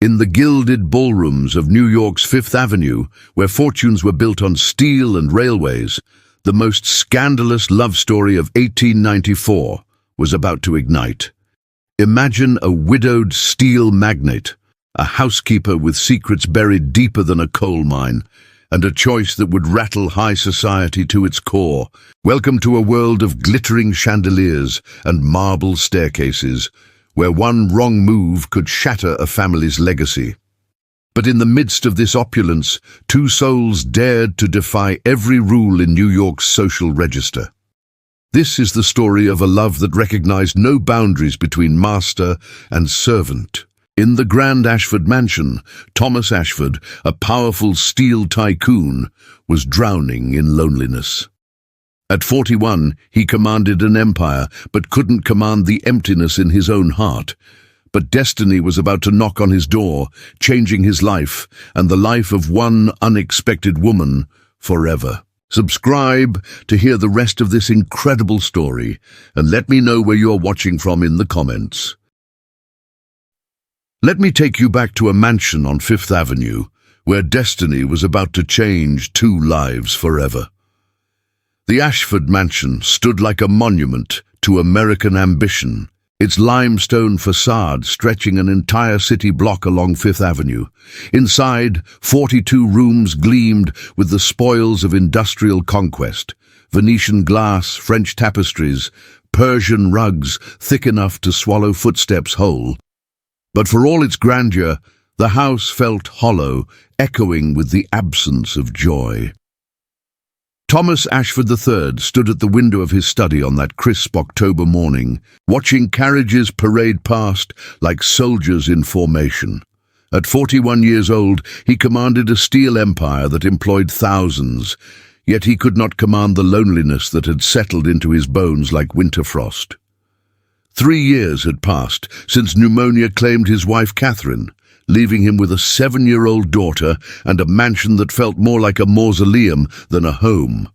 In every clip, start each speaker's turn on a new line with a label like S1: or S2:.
S1: In the gilded ballrooms of New York's Fifth Avenue, where fortunes were built on steel and railways, the most scandalous love story of 1894 was about to ignite. Imagine a widowed steel magnate, a housekeeper with secrets buried deeper than a coal mine, and a choice that would rattle high society to its core. Welcome to a world of glittering chandeliers and marble staircases, where one wrong move could shatter a family's legacy. But in the midst of this opulence, two souls dared to defy every rule in New York's social register. This is the story of a love that recognized no boundaries between master and servant. In the grand Ashford mansion, Thomas Ashford, a powerful steel tycoon, was drowning in loneliness. At 41, he commanded an empire, but couldn't command the emptiness in his own heart. But destiny was about to knock on his door, changing his life and the life of one unexpected woman forever. Subscribe to hear the rest of this incredible story, and let me know where you're watching from in the comments. Let me take you back to a mansion on Fifth Avenue, where destiny was about to change two lives forever. The Ashford mansion stood like a monument to American ambition, its limestone facade stretching an entire city block along Fifth Avenue. Inside, 42 rooms gleamed with the spoils of industrial conquest: Venetian glass, French tapestries, Persian rugs thick enough to swallow footsteps whole. But for all its grandeur, the house felt hollow, echoing with the absence of joy. Thomas Ashford III stood at the window of his study on that crisp October morning, watching carriages parade past like soldiers in formation. At 41 years old, he commanded a steel empire that employed thousands, yet he could not command the loneliness that had settled into his bones like winter frost. 3 years had passed since pneumonia claimed his wife Catherine, leaving him with a 7-year-old daughter and a mansion that felt more like a mausoleum than a home.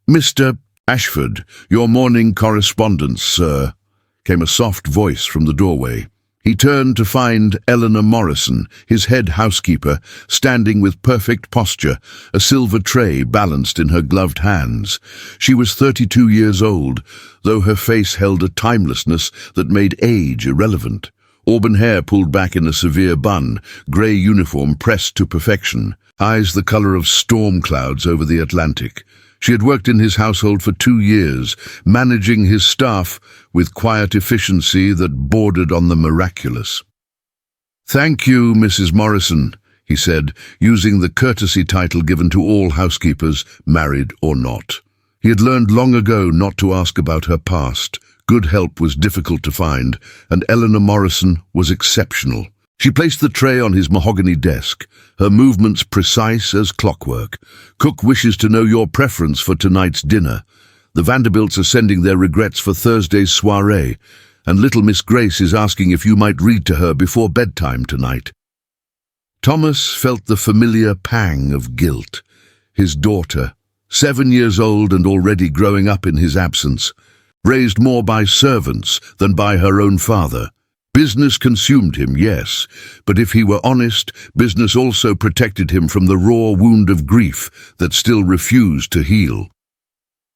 S1: "Mr. Ashford, your morning correspondence, sir," came a soft voice from the doorway. He turned to find Eleanor Morrison, his head housekeeper, standing with perfect posture, a silver tray balanced in her gloved hands. She was 32 years old, though her face held a timelessness that made age irrelevant. Auburn hair pulled back in a severe bun, grey uniform pressed to perfection, eyes the colour of storm clouds over the Atlantic. She had worked in his household for 2 years, managing his staff with quiet efficiency that bordered on the miraculous. "Thank you, Mrs. Morrison," he said, using the courtesy title given to all housekeepers, married or not. He had learned long ago not to ask about her past. Good help was difficult to find, and Eleanor Morrison was exceptional. She placed the tray on his mahogany desk, her movements precise as clockwork. "Cook wishes to know your preference for tonight's dinner. The Vanderbilts are sending their regrets for Thursday's soirée, and little Miss Grace is asking if you might read to her before bedtime tonight." Thomas felt the familiar pang of guilt. His daughter, 7 years old and already growing up in his absence, raised more by servants than by her own father. Business consumed him, yes, but if he were honest, business also protected him from the raw wound of grief that still refused to heal.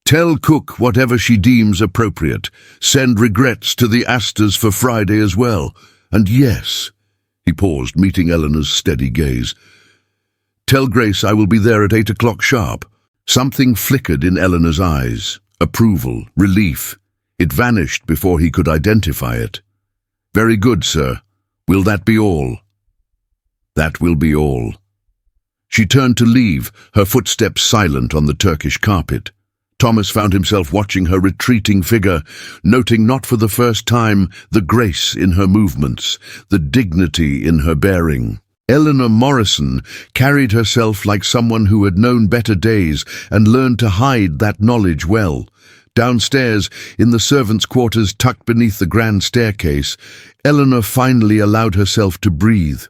S1: "Tell Cook whatever she deems appropriate. Send regrets to the Astors for Friday as well. And yes," he paused, meeting Eleanor's steady gaze, "tell Grace I will be there at 8 o'clock sharp." Something flickered in Eleanor's eyes. Approval, relief. It vanished before he could identify it. "Very good, sir. Will that be all?" "That will be all." She turned to leave, her footsteps silent on the Turkish carpet. Thomas found himself watching her retreating figure, noting not for the first time the grace in her movements, the dignity in her bearing. Eleanor Morrison carried herself like someone who had known better days and learned to hide that knowledge well. Downstairs, in the servants' quarters tucked beneath the grand staircase, Eleanor finally allowed herself to breathe.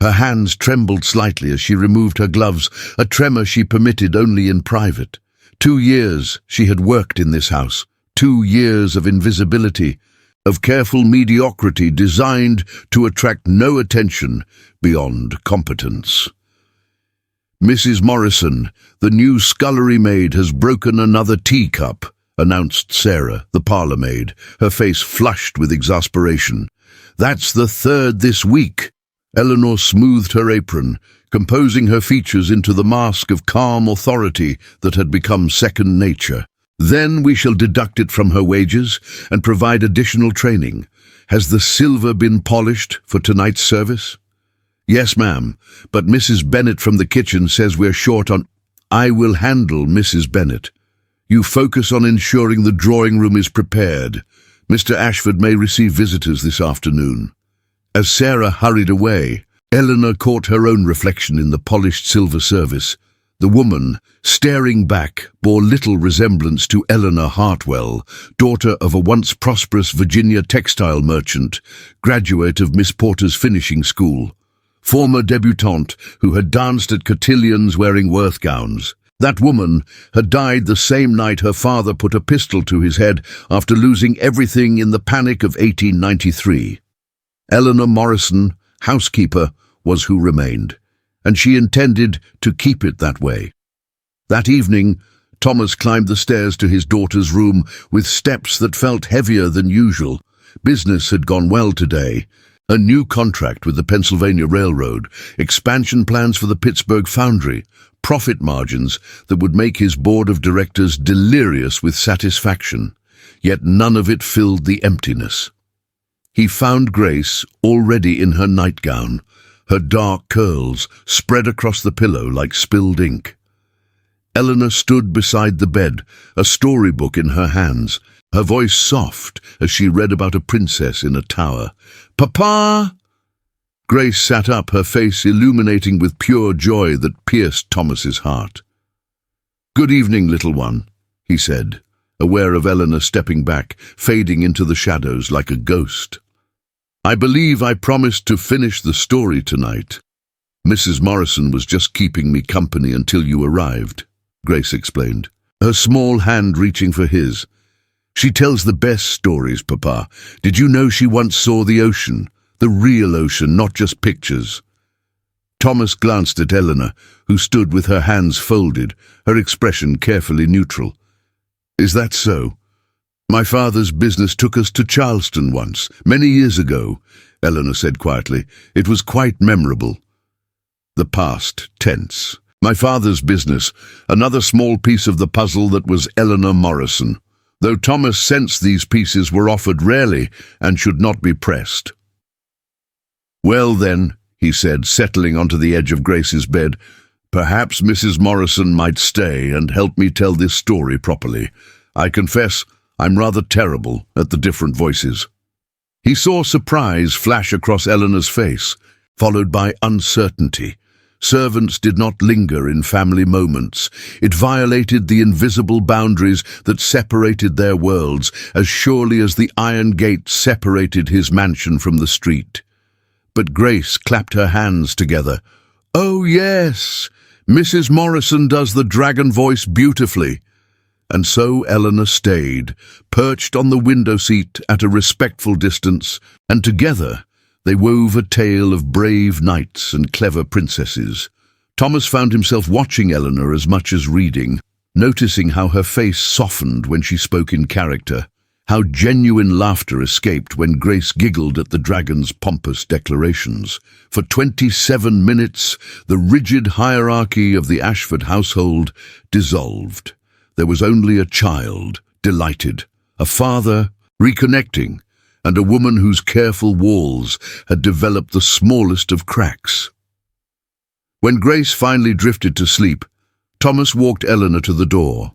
S1: Her hands trembled slightly as she removed her gloves, a tremor she permitted only in private. 2 years she had worked in this house, 2 years of invisibility, of careful mediocrity designed to attract no attention beyond competence. "Mrs. Morrison, the new scullery maid has broken another teacup," announced Sarah, the parlour maid, her face flushed with exasperation. "That's the third this week." Eleanor smoothed her apron, composing her features into the mask of calm authority that had become second nature. "Then we shall deduct it from her wages and provide additional training. Has the silver been polished for tonight's service?" "Yes, ma'am, but Mrs. Bennet from the kitchen says we're short on—" "I will handle Mrs. Bennet. You focus on ensuring the drawing room is prepared. Mr. Ashford may receive visitors this afternoon." As Sarah hurried away, Eleanor caught her own reflection in the polished silver service. The woman, staring back, bore little resemblance to Eleanor Hartwell, daughter of a once prosperous Virginia textile merchant, graduate of Miss Porter's finishing school, former debutante who had danced at cotillions wearing Worth gowns. That woman had died the same night her father put a pistol to his head after losing everything in the panic of 1893. Eleanor Morrison, housekeeper, was who remained, and she intended to keep it that way. That evening, Thomas climbed the stairs to his daughter's room with steps that felt heavier than usual. Business had gone well today. A new contract with the Pennsylvania Railroad, expansion plans for the Pittsburgh foundry, profit margins that would make his board of directors delirious with satisfaction, yet none of it filled the emptiness. He found Grace already in her nightgown, her dark curls spread across the pillow like spilled ink. Eleanor stood beside the bed, a storybook in her hands, her voice soft as she read about a princess in a tower. "Papa!" Grace sat up, her face illuminating with pure joy that pierced Thomas's heart. "Good evening, little one," he said, aware of Eleanor stepping back, fading into the shadows like a ghost. "I believe I promised to finish the story tonight. Mrs. Morrison was just keeping me company until you arrived," Grace explained, her small hand reaching for his. "She tells the best stories, Papa. Did you know she once saw the ocean? The real ocean, not just pictures." Thomas glanced at Eleanor, who stood with her hands folded, her expression carefully neutral. "Is that so? My father's business took us to Charleston once, many years ago," Eleanor said quietly. "It was quite memorable." The past tense. My father's business, another small piece of the puzzle that was Eleanor Morrison, though Thomas sensed these pieces were offered rarely and should not be pressed. "Well then," he said, settling onto the edge of Grace's bed, "perhaps Mrs. Morrison might stay and help me tell this story properly. I confess I'm rather terrible at the different voices." He saw surprise flash across Eleanor's face, followed by uncertainty. Servants did not linger in family moments. It violated the invisible boundaries that separated their worlds, as surely as the iron gate separated his mansion from the street. But Grace clapped her hands together. "Oh yes, Mrs. Morrison does the dragon voice beautifully." And so Eleanor stayed, perched on the window seat at a respectful distance, and together they wove a tale of brave knights and clever princesses. Thomas found himself watching Eleanor as much as reading, noticing how her face softened when she spoke in character, how genuine laughter escaped when Grace giggled at the dragon's pompous declarations. For 27 minutes, the rigid hierarchy of the Ashford household dissolved. There was only a child, delighted, a father, reconnecting, and a woman whose careful walls had developed the smallest of cracks. When Grace finally drifted to sleep, Thomas walked Eleanor to the door.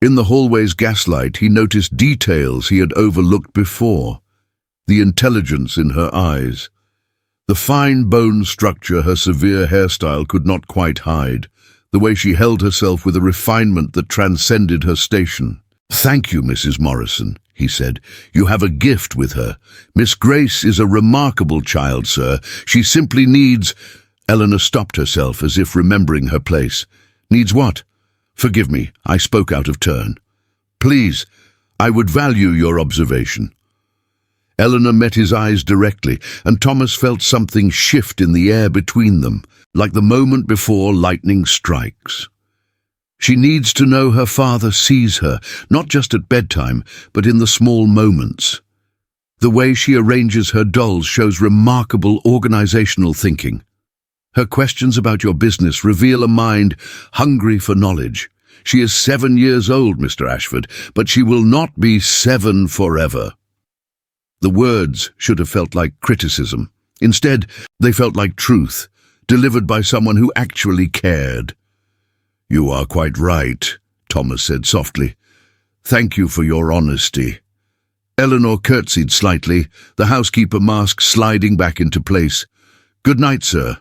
S1: In the hallway's gaslight, he noticed details he had overlooked before. The intelligence in her eyes, the fine bone structure her severe hairstyle could not quite hide, the way she held herself with a refinement that transcended her station. "Thank you, Mrs. Morrison," he said. "You have a gift with her. Miss Grace is a remarkable child, sir. She simply needs—" Eleanor stopped herself as if remembering her place. "Needs what? Forgive me, I spoke out of turn." "Please, I would value your observation." Eleanor met his eyes directly, and Thomas felt something shift in the air between them, like the moment before lightning strikes. She needs to know her father sees her, not just at bedtime, but in the small moments. The way she arranges her dolls shows remarkable organizational thinking. Her questions about your business reveal a mind hungry for knowledge. She is 7 years old, Mr. Ashford, but she will not be 7 forever. The words should have felt like criticism. Instead, they felt like truth, delivered by someone who actually cared. "You are quite right," Thomas said softly. "Thank you for your honesty." Eleanor curtsied slightly, the housekeeper mask sliding back into place. "Good night, sir."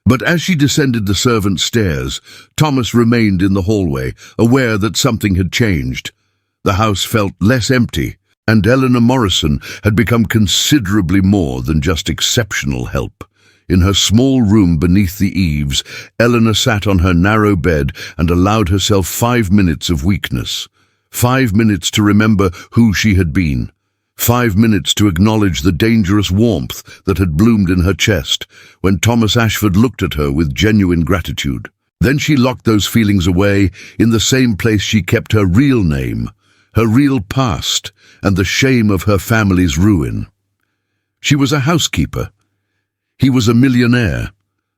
S1: But as she descended the servants' stairs, Thomas remained in the hallway, aware that something had changed. The house felt less empty, and Eleanor Morrison had become considerably more than just exceptional help. In her small room beneath the eaves, Eleanor sat on her narrow bed and allowed herself 5 minutes of weakness. 5 minutes to remember who she had been. 5 minutes to acknowledge the dangerous warmth that had bloomed in her chest when Thomas Ashford looked at her with genuine gratitude. Then she locked those feelings away in the same place she kept her real name, her real past, and the shame of her family's ruin. She was a housekeeper. He was a millionaire.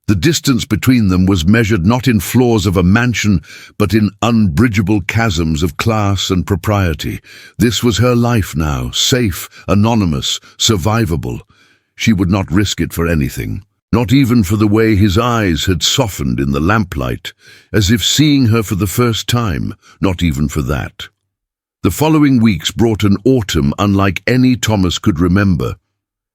S1: The distance between them was measured not in floors of a mansion, but in unbridgeable chasms of class and propriety. This was her life now, safe, anonymous, survivable. She would not risk it for anything, not even for the way his eyes had softened in the lamplight, as if seeing her for the first time, not even for that. The following weeks brought an autumn unlike any Thomas could remember.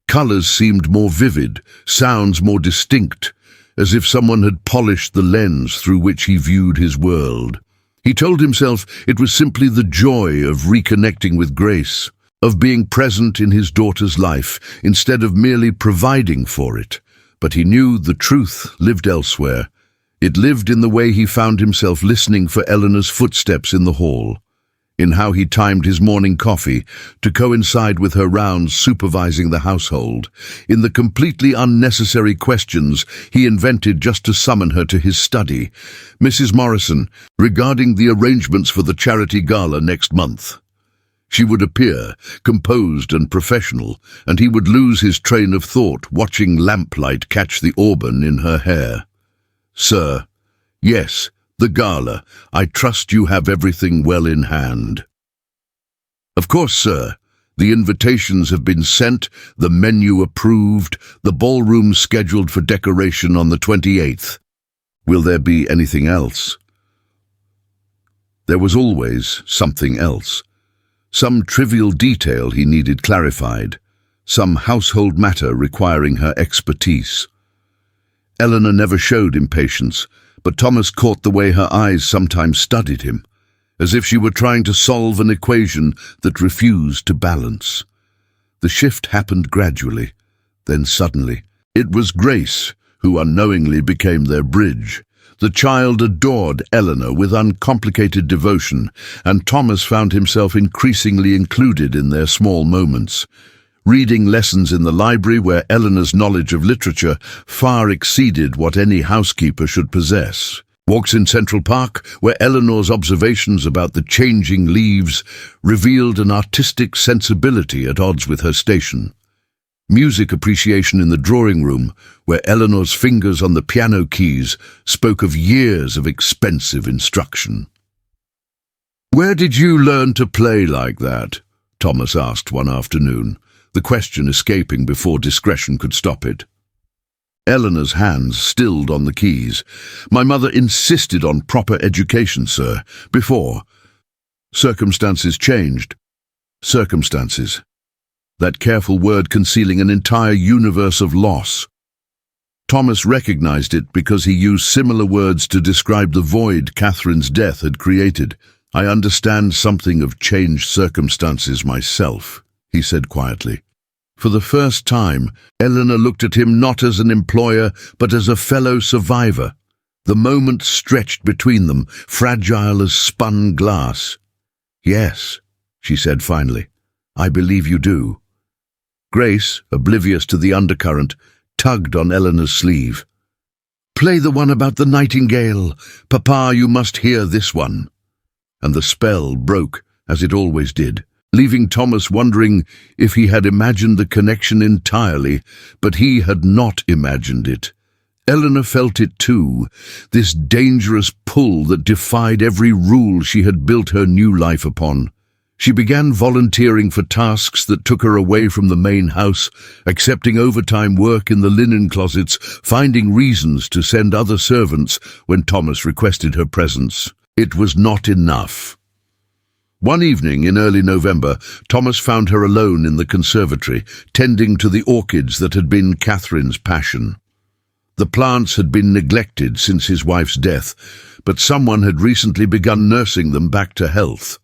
S1: Colours seemed more vivid, sounds more distinct, as if someone had polished the lens through which he viewed his world. He told himself it was simply the joy of reconnecting with Grace, of being present in his daughter's life instead of merely providing for it. But he knew the truth lived elsewhere. It lived in the way he found himself listening for Eleanor's footsteps in the hall, in how he timed his morning coffee to coincide with her rounds supervising the household, in the completely unnecessary questions he invented just to summon her to his study. "Mrs. Morrison, regarding the arrangements for the charity gala next month." She would appear, composed and professional, and he would lose his train of thought, watching lamplight catch the auburn in her hair. "Sir, yes, the gala. I trust you have everything well in hand." "Of course, sir. The invitations have been sent, the menu approved, the ballroom scheduled for decoration on the 28th. Will there be anything else?" There was always something else. Some trivial detail he needed clarified, some household matter requiring her expertise. Eleanor never showed impatience, but Thomas caught the way her eyes sometimes studied him, as if she were trying to solve an equation that refused to balance. The shift happened gradually, then suddenly. It was Grace who unknowingly became their bridge. The child adored Eleanor with uncomplicated devotion, and Thomas found himself increasingly included in their small moments. Reading lessons in the library where Eleanor's knowledge of literature far exceeded what any housekeeper should possess. Walks in Central Park where Eleanor's observations about the changing leaves revealed an artistic sensibility at odds with her station. Music appreciation in the drawing room where Eleanor's fingers on the piano keys spoke of years of expensive instruction. "Where did you learn to play like that?" Thomas asked one afternoon, the question escaping before discretion could stop it. Eleanor's hands stilled on the keys. "My mother insisted on proper education, sir, before. Circumstances changed." Circumstances. That careful word concealing an entire universe of loss. Thomas recognized it because he used similar words to describe the void Catherine's death had created. "I understand something of changed circumstances myself," he said quietly. For the first time, Eleanor looked at him not as an employer, but as a fellow survivor. The moment stretched between them, fragile as spun glass. "Yes," she said finally, "I believe you do." Grace, oblivious to the undercurrent, tugged on Eleanor's sleeve. "Play the one about the nightingale. Papa, you must hear this one." And the spell broke, as it always did, leaving Thomas wondering if he had imagined the connection entirely, but he had not imagined it. Eleanor felt it too, this dangerous pull that defied every rule she had built her new life upon. She began volunteering for tasks that took her away from the main house, accepting overtime work in the linen closets, finding reasons to send other servants when Thomas requested her presence. It was not enough. One evening in early November, Thomas found her alone in the conservatory, tending to the orchids that had been Catherine's passion. The plants had been neglected since his wife's death, but someone had recently begun nursing them back to health.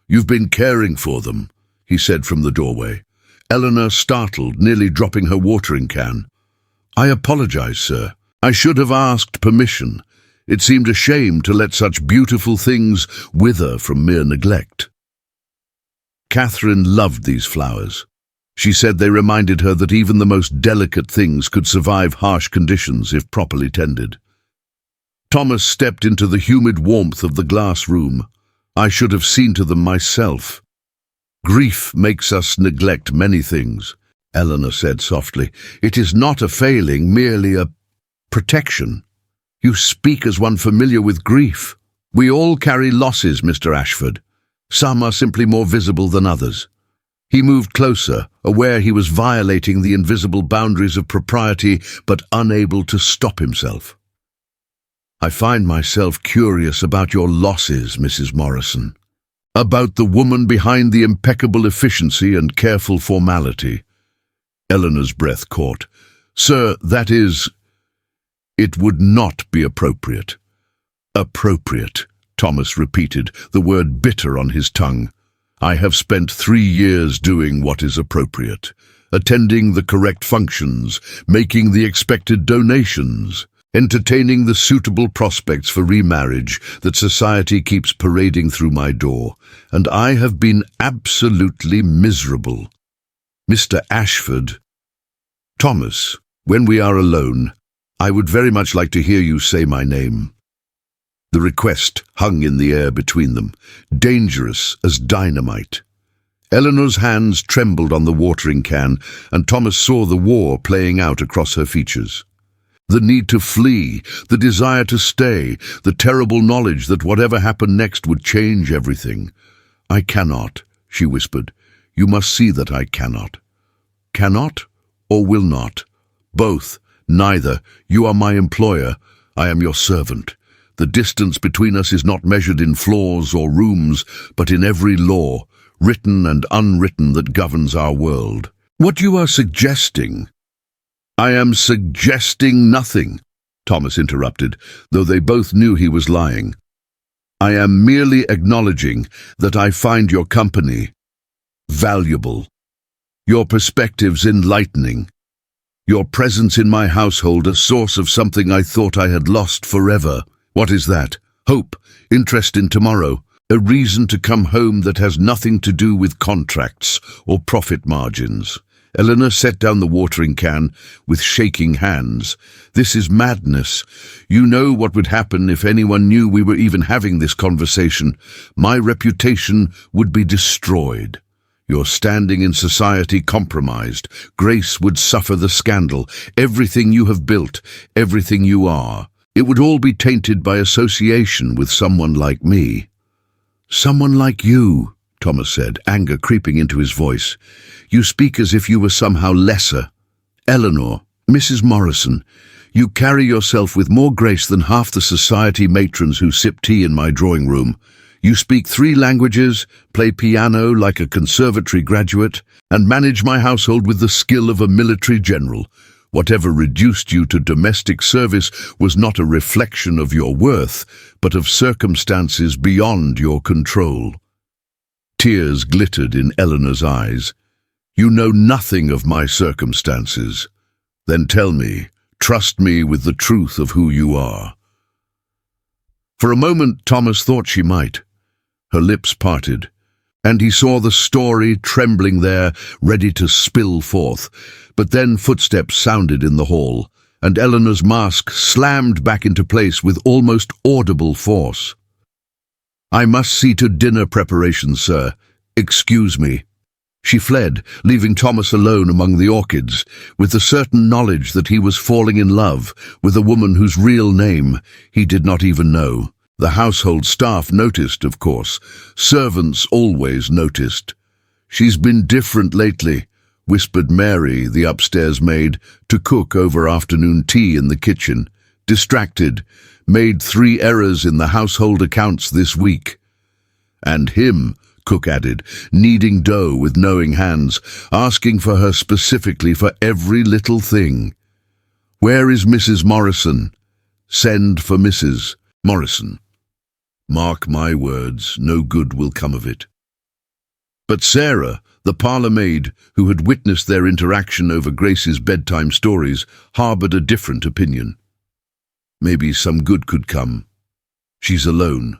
S1: "You've been caring for them," he said from the doorway. Eleanor startled, nearly dropping her watering can. "I apologize, sir. I should have asked permission. It seemed a shame to let such beautiful things wither from mere neglect." Catherine loved these flowers. She said they reminded her that even the most delicate things could survive harsh conditions if properly tended. Thomas stepped into the humid warmth of the glass room. "I should have seen to them myself." "Grief makes us neglect many things," Eleanor said softly. "It is not a failing, merely a protection." "You speak as one familiar with grief." "We all carry losses, Mr. Ashford. Some are simply more visible than others." He moved closer, aware he was violating the invisible boundaries of propriety, but unable to stop himself. "I find myself curious about your losses, Mrs. Morrison. About the woman behind the impeccable efficiency and careful formality." Eleanor's breath caught. "Sir, that is... it would not be appropriate." "Appropriate," Thomas repeated, the word bitter on his tongue. "I have spent 3 years doing what is appropriate, attending the correct functions, making the expected donations, entertaining the suitable prospects for remarriage that society keeps parading through my door, and I have been absolutely miserable. Mr. Ashford." "Thomas, when we are alone, I would very much like to hear you say my name." The request hung in the air between them, dangerous as dynamite. Eleanor's hands trembled on the watering can, and Thomas saw the war playing out across her features. The need to flee, the desire to stay, the terrible knowledge that whatever happened next would change everything. "I cannot," she whispered. "You must see that I cannot." "Cannot or will not?" "Both. Neither. You are my employer. I am your servant. The distance between us is not measured in floors or rooms, but in every law, written and unwritten, that governs our world." "What you are suggesting—" "I am suggesting nothing," Thomas interrupted, though they both knew he was lying. "I am merely acknowledging that I find your company valuable, your perspectives enlightening, your presence in my household a source of something I thought I had lost forever. What is that? Hope, interest in tomorrow, a reason to come home that has nothing to do with contracts or profit margins." Eleanor set down the watering can with shaking hands. "This is madness. You know what would happen if anyone knew we were even having this conversation. My reputation would be destroyed. Your standing in society compromised. Grace would suffer the scandal. Everything you have built, everything you are. It would all be tainted by association with someone like me." "Someone like you," Thomas said, anger creeping into his voice. "You speak as if you were somehow lesser. Eleanor, Mrs. Morrison, you carry yourself with more grace than half the society matrons who sip tea in my drawing room. You speak 3 languages, play piano like a conservatory graduate, and manage my household with the skill of a military general. Whatever reduced you to domestic service was not a reflection of your worth, but of circumstances beyond your control." Tears glittered in Eleanor's eyes. "You know nothing of my circumstances. Then tell me, trust me with the truth of who you are." For a moment Thomas thought she might. Her lips parted. and he saw the story trembling there, ready to spill forth. But then footsteps sounded in the hall, and Eleanor's mask slammed back into place with almost audible force. "I must see to dinner preparations, sir. Excuse me." She fled, leaving Thomas alone among the orchids, with the certain knowledge that he was falling in love with a woman whose real name he did not even know. The household staff noticed, of course. Servants always noticed. "She's been different lately," whispered Mary, the upstairs maid, to cook over afternoon tea in the kitchen. "Distracted. Made 3 errors in the household accounts this week." "And him," Cook added, kneading dough with knowing hands, asking for her specifically for every little thing. "Where is Mrs. Morrison?" "Send for Mrs. Morrison." Mark my words, no good will come of it. But Sarah, the parlour maid, who had witnessed their interaction over Grace's bedtime stories, harboured a different opinion. Maybe some good could come. She's alone.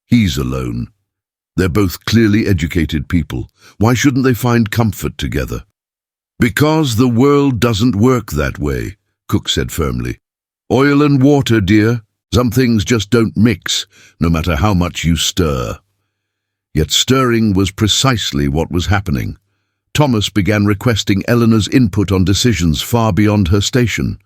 S1: He's alone. They're both clearly educated people. Why shouldn't they find comfort together? "Because the world doesn't work that way," Cook said firmly. "Oil and water, dear. Some things just don't mix, no matter how much you stir." Yet stirring was precisely what was happening. Thomas began requesting Eleanor's input on decisions far beyond her station.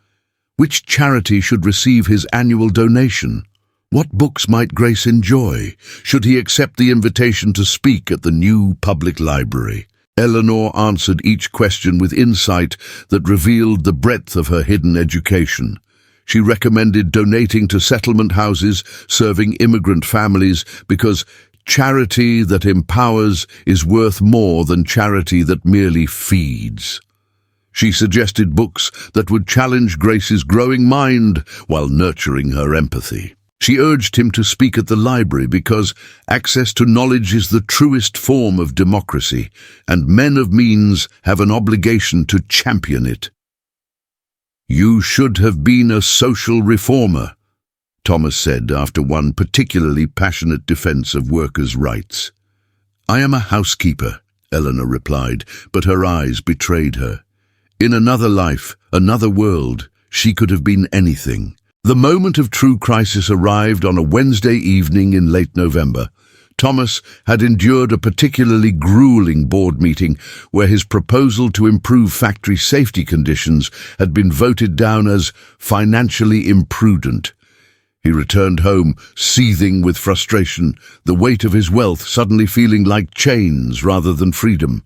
S1: Which charity should receive his annual donation? What books might Grace enjoy? Should he accept the invitation to speak at the new public library? Eleanor answered each question with insight that revealed the breadth of her hidden education. She recommended donating to settlement houses serving immigrant families because charity that empowers is worth more than charity that merely feeds. She suggested books that would challenge Grace's growing mind while nurturing her empathy. She urged him to speak at the library because access to knowledge is the truest form of democracy, and men of means have an obligation to champion it. "You should have been a social reformer," Thomas said after one particularly passionate defense of workers' rights. "I am a housekeeper," Eleanor replied, but her eyes betrayed her. In another life, another world, she could have been anything. The moment of true crisis arrived on a Wednesday evening in late November. Thomas had endured a particularly grueling board meeting where his proposal to improve factory safety conditions had been voted down as financially imprudent. He returned home, seething with frustration, the weight of his wealth suddenly feeling like chains rather than freedom.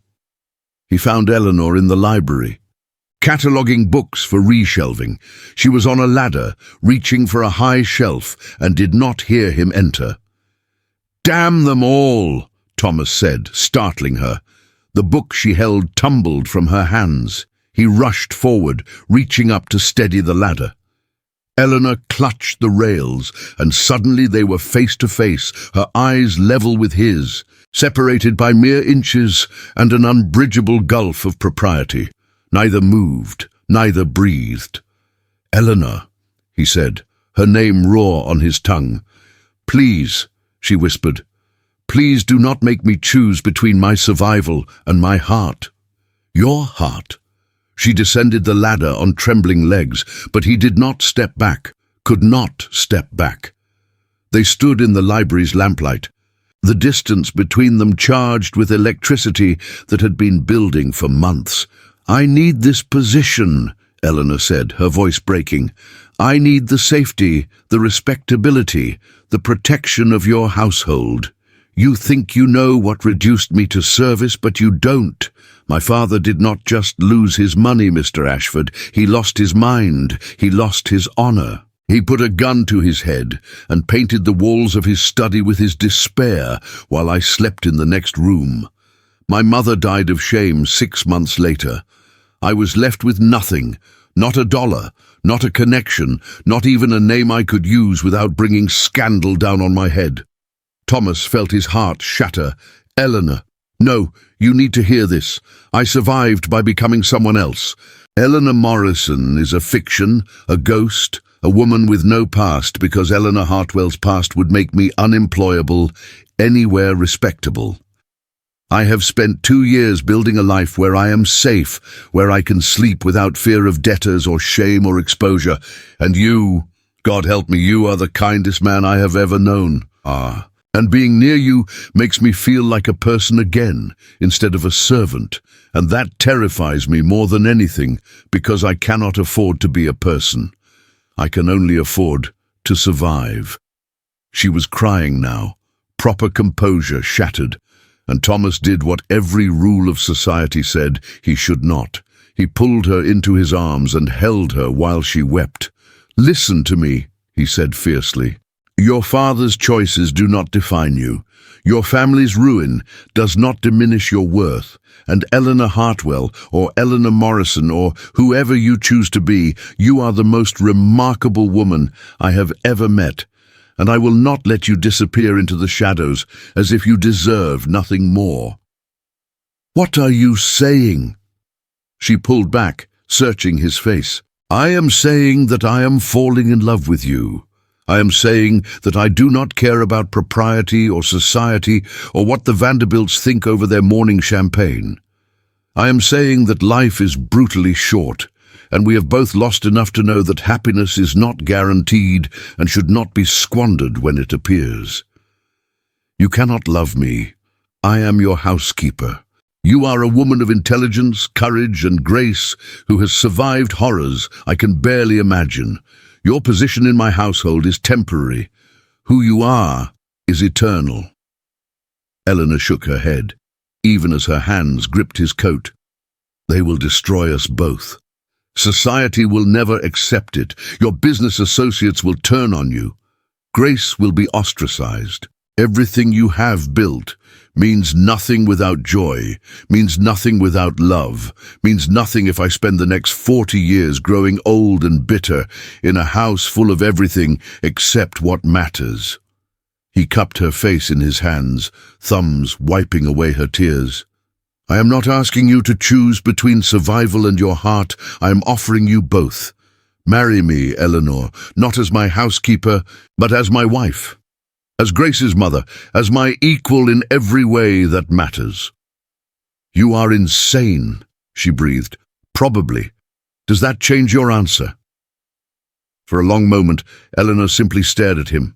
S1: He found Eleanor in the library, cataloguing books for reshelving. She was on a ladder, reaching for a high shelf, and did not hear him enter. "Damn them all," Thomas said, startling her. The book she held tumbled from her hands. He rushed forward, reaching up to steady the ladder. Eleanor clutched the rails, and suddenly they were face to face, her eyes level with his, separated by mere inches and an unbridgeable gulf of propriety. Neither moved, neither breathed. "Eleanor," he said, her name raw on his tongue. "Please," she whispered, "please do not make me choose between my survival and my heart." "Your heart?" She descended the ladder on trembling legs, but he did not step back, could not step back. They stood in the library's lamplight, the distance between them charged with electricity that had been building for months. "I need this position," Eleanor said, her voice breaking. "I need the safety, the respectability, the protection of your household. You think you know what reduced me to service, but you don't. My father did not just lose his money, Mr. Ashford. He lost his mind. He lost his honour. He put a gun to his head and painted the walls of his study with his despair while I slept in the next room. My mother died of shame 6 months later. I was left with nothing, not a dollar, not a connection, not even a name I could use without bringing scandal down on my head." Thomas felt his heart shatter. "Eleanor, no, you need to hear this. I survived by becoming someone else. Eleanor Morrison is a fiction, a ghost, a woman with no past because Eleanor Hartwell's past would make me unemployable, anywhere respectable. I have spent 2 years building a life where I am safe, where I can sleep without fear of debtors or shame or exposure. And you, God help me, you are the kindest man I have ever known. And being near you makes me feel like a person again, instead of a servant. And that terrifies me more than anything, because I cannot afford to be a person. I can only afford to survive. She was crying now, proper composure shattered. And Thomas did what every rule of society said he should not. He pulled her into his arms and held her while she wept. "Listen to me," he said fiercely. "Your father's choices do not define you. Your family's ruin does not diminish your worth. And Eleanor Hartwell, or Eleanor Morrison, or whoever you choose to be, you are the most remarkable woman I have ever met. And I will not let you disappear into the shadows as if you deserve nothing more." "What are you saying?" She pulled back, searching his face. "I am saying that I am falling in love with you. I am saying that I do not care about propriety or society or what the Vanderbilts think over their morning champagne. I am saying that life is brutally short, and we have both lost enough to know that happiness is not guaranteed and should not be squandered when it appears. You cannot love me. I am your housekeeper. You are a woman of intelligence, courage, and grace who has survived horrors I can barely imagine. Your position in my household is temporary. Who you are is eternal." Eleanor shook her head, even as her hands gripped his coat. "They will destroy us both. Society will never accept it. Your business associates will turn on you. Grace will be ostracized. Everything you have built means nothing without joy, means nothing without love, means nothing if I spend the next 40 years growing old and bitter in a house full of everything except what matters." He cupped her face in his hands, thumbs wiping away her tears. "I am not asking you to choose between survival and your heart. I am offering you both. Marry me, Eleanor, not as my housekeeper, but as my wife. As Grace's mother, as my equal in every way that matters." "You are insane," she breathed. "Probably. Does that change your answer?" For a long moment, Eleanor simply stared at him.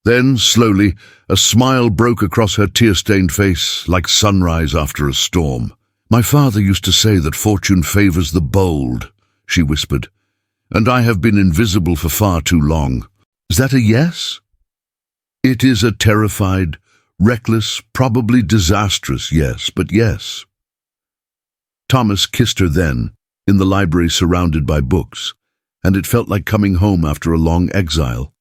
S1: Then, slowly, a smile broke across her tear-stained face like sunrise after a storm. "My father used to say that fortune favors the bold," she whispered, "and I have been invisible for far too long. Is that a yes?" "It is a terrified, reckless, probably disastrous yes, but yes." Thomas kissed her then, in the library surrounded by books, and it felt like coming home after a long exile.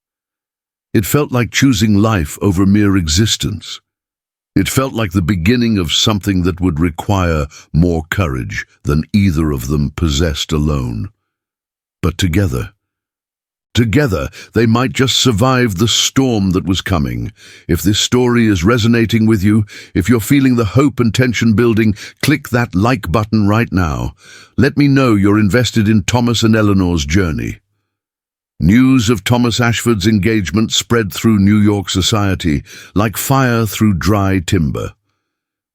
S1: It felt like choosing life over mere existence. It felt like the beginning of something that would require more courage than either of them possessed alone. But together, they might just survive the storm that was coming. If this story is resonating with you, if you're feeling the hope and tension building, click that like button right now. Let me know you're invested in Thomas and Eleanor's journey. News of Thomas Ashford's engagement spread through New York society like fire through dry timber.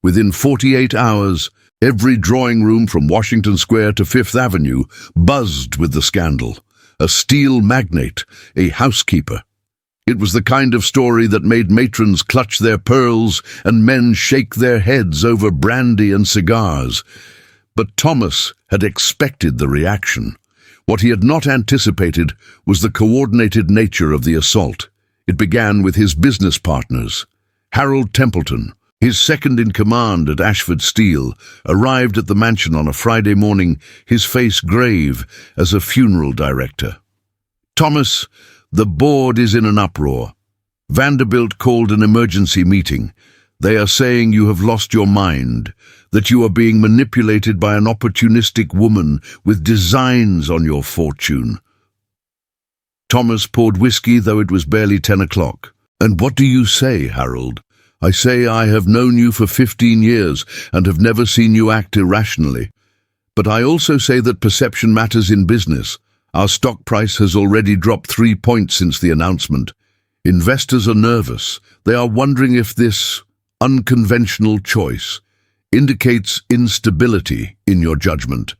S1: Within 48 hours, every drawing room from Washington Square to Fifth Avenue buzzed with the scandal. A steel magnate, a housekeeper. It was the kind of story that made matrons clutch their pearls and men shake their heads over brandy and cigars. But Thomas had expected the reaction. What he had not anticipated was the coordinated nature of the assault. It began with his business partners. Harold Templeton, his second-in-command at Ashford Steel, arrived at the mansion on a Friday morning, his face grave as a funeral director. "Thomas, the board is in an uproar. Vanderbilt called an emergency meeting. They are saying you have lost your mind, that you are being manipulated by an opportunistic woman with designs on your fortune." Thomas poured whiskey, though it was barely 10 o'clock. "And what do you say, Harold?" "I say I have known you for 15 years and have never seen you act irrationally. But I also say that perception matters in business. Our stock price has already dropped 3 points since the announcement. Investors are nervous. They are wondering if this unconventional choice indicates instability in your judgment.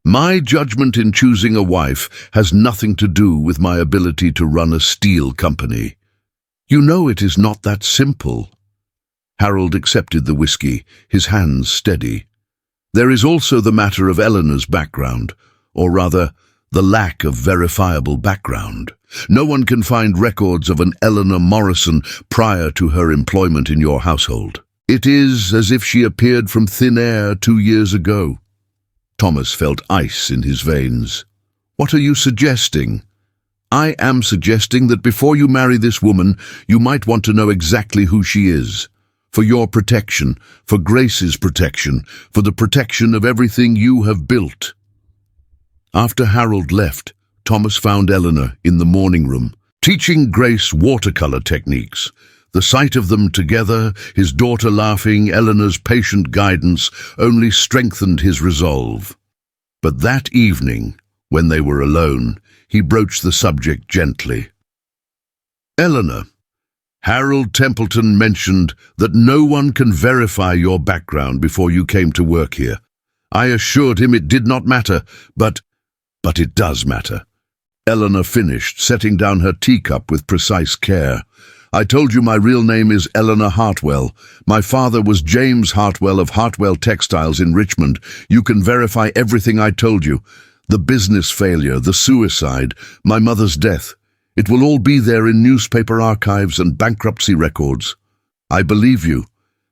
S1: My judgment in choosing a wife has nothing to do with my ability to run a steel company. You know it is not that simple. Harold accepted the whiskey, his hands steady. There is also the matter of Eleanor's background, or rather, the lack of verifiable background. No one can find records of an Eleanor Morrison prior to her employment in your household. It is as if she appeared from thin air 2 years ago. Thomas felt ice in his veins. What are you suggesting? I am suggesting that before you marry this woman, you might want to know exactly who she is. For your protection, for Grace's protection, for the protection of everything you have built. After Harold left, Thomas found Eleanor in the morning room, teaching Grace watercolor techniques. The sight of them together, his daughter laughing, Eleanor's patient guidance, only strengthened his resolve. But that evening, when they were alone, he broached the subject gently. Eleanor, Harold Templeton mentioned that no one can verify your background before you came to work here. I assured him it did not matter, but it does matter. Eleanor finished, setting down her teacup with precise care. I told you my real name is Eleanor Hartwell. My father was James Hartwell of Hartwell Textiles in Richmond. You can verify everything I told you. The business failure, the suicide, my mother's death. It will all be there in newspaper archives and bankruptcy records. I believe you,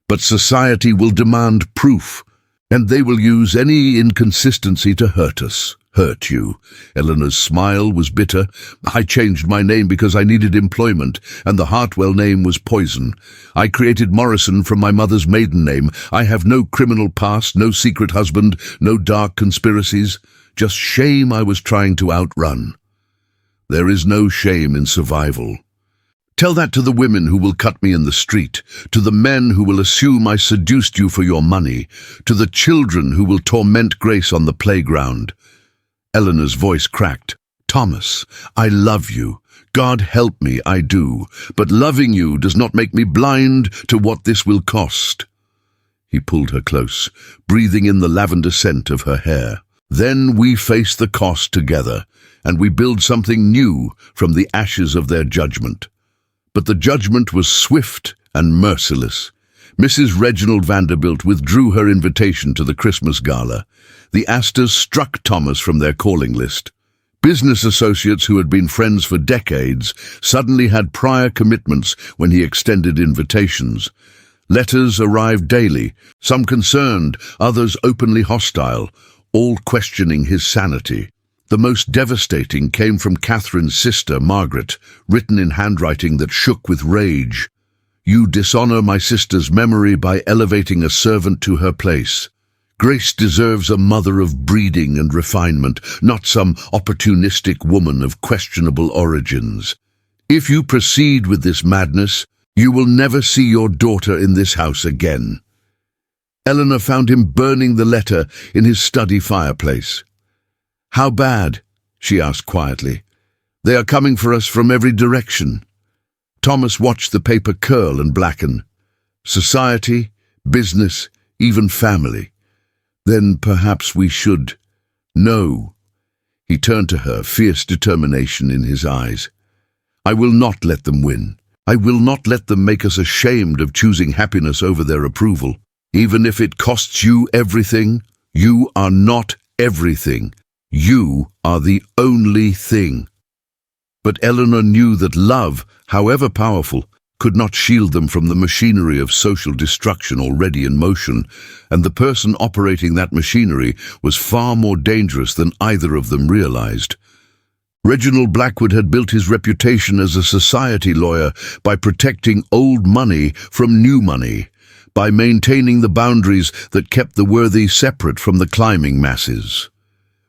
S1: but society will demand proof, and they will use any inconsistency to hurt us. Hurt you. Eleanor's smile was bitter. I changed my name because I needed employment, and the Hartwell name was poison. I created Morrison from my mother's maiden name. I have no criminal past, no secret husband, no dark conspiracies. Just shame I was trying to outrun. There is no shame in survival. Tell that to the women who will cut me in the street, to the men who will assume I seduced you for your money, to the children who will torment Grace on the playground. Eleanor's voice cracked. Thomas, I love you. God help me, I do. But loving you does not make me blind to what this will cost. He pulled her close, breathing in the lavender scent of her hair. Then we face the cost together, and we build something new from the ashes of their judgment. But the judgment was swift and merciless. Mrs. Reginald Vanderbilt withdrew her invitation to the Christmas gala. The Astors struck Thomas from their calling list. Business associates who had been friends for decades suddenly had prior commitments when he extended invitations. Letters arrived daily, some concerned, others openly hostile, all questioning his sanity. The most devastating came from Catherine's sister, Margaret, written in handwriting that shook with rage. You dishonor my sister's memory by elevating a servant to her place. Grace deserves a mother of breeding and refinement, not some opportunistic woman of questionable origins. If you proceed with this madness, you will never see your daughter in this house again. Eleanor found him burning the letter in his study fireplace. How bad? She asked quietly. They are coming for us from every direction. Thomas watched the paper curl and blacken. Society, business, even family. Then perhaps we should. No. He turned to her, fierce determination in his eyes. I will not let them win. I will not let them make us ashamed of choosing happiness over their approval. Even if it costs you everything, you are not everything. You are the only thing. But Eleanor knew that love, however powerful, could not shield them from the machinery of social destruction already in motion, and the person operating that machinery was far more dangerous than either of them realized. Reginald Blackwood had built his reputation as a society lawyer by protecting old money from new money, by maintaining the boundaries that kept the worthy separate from the climbing masses.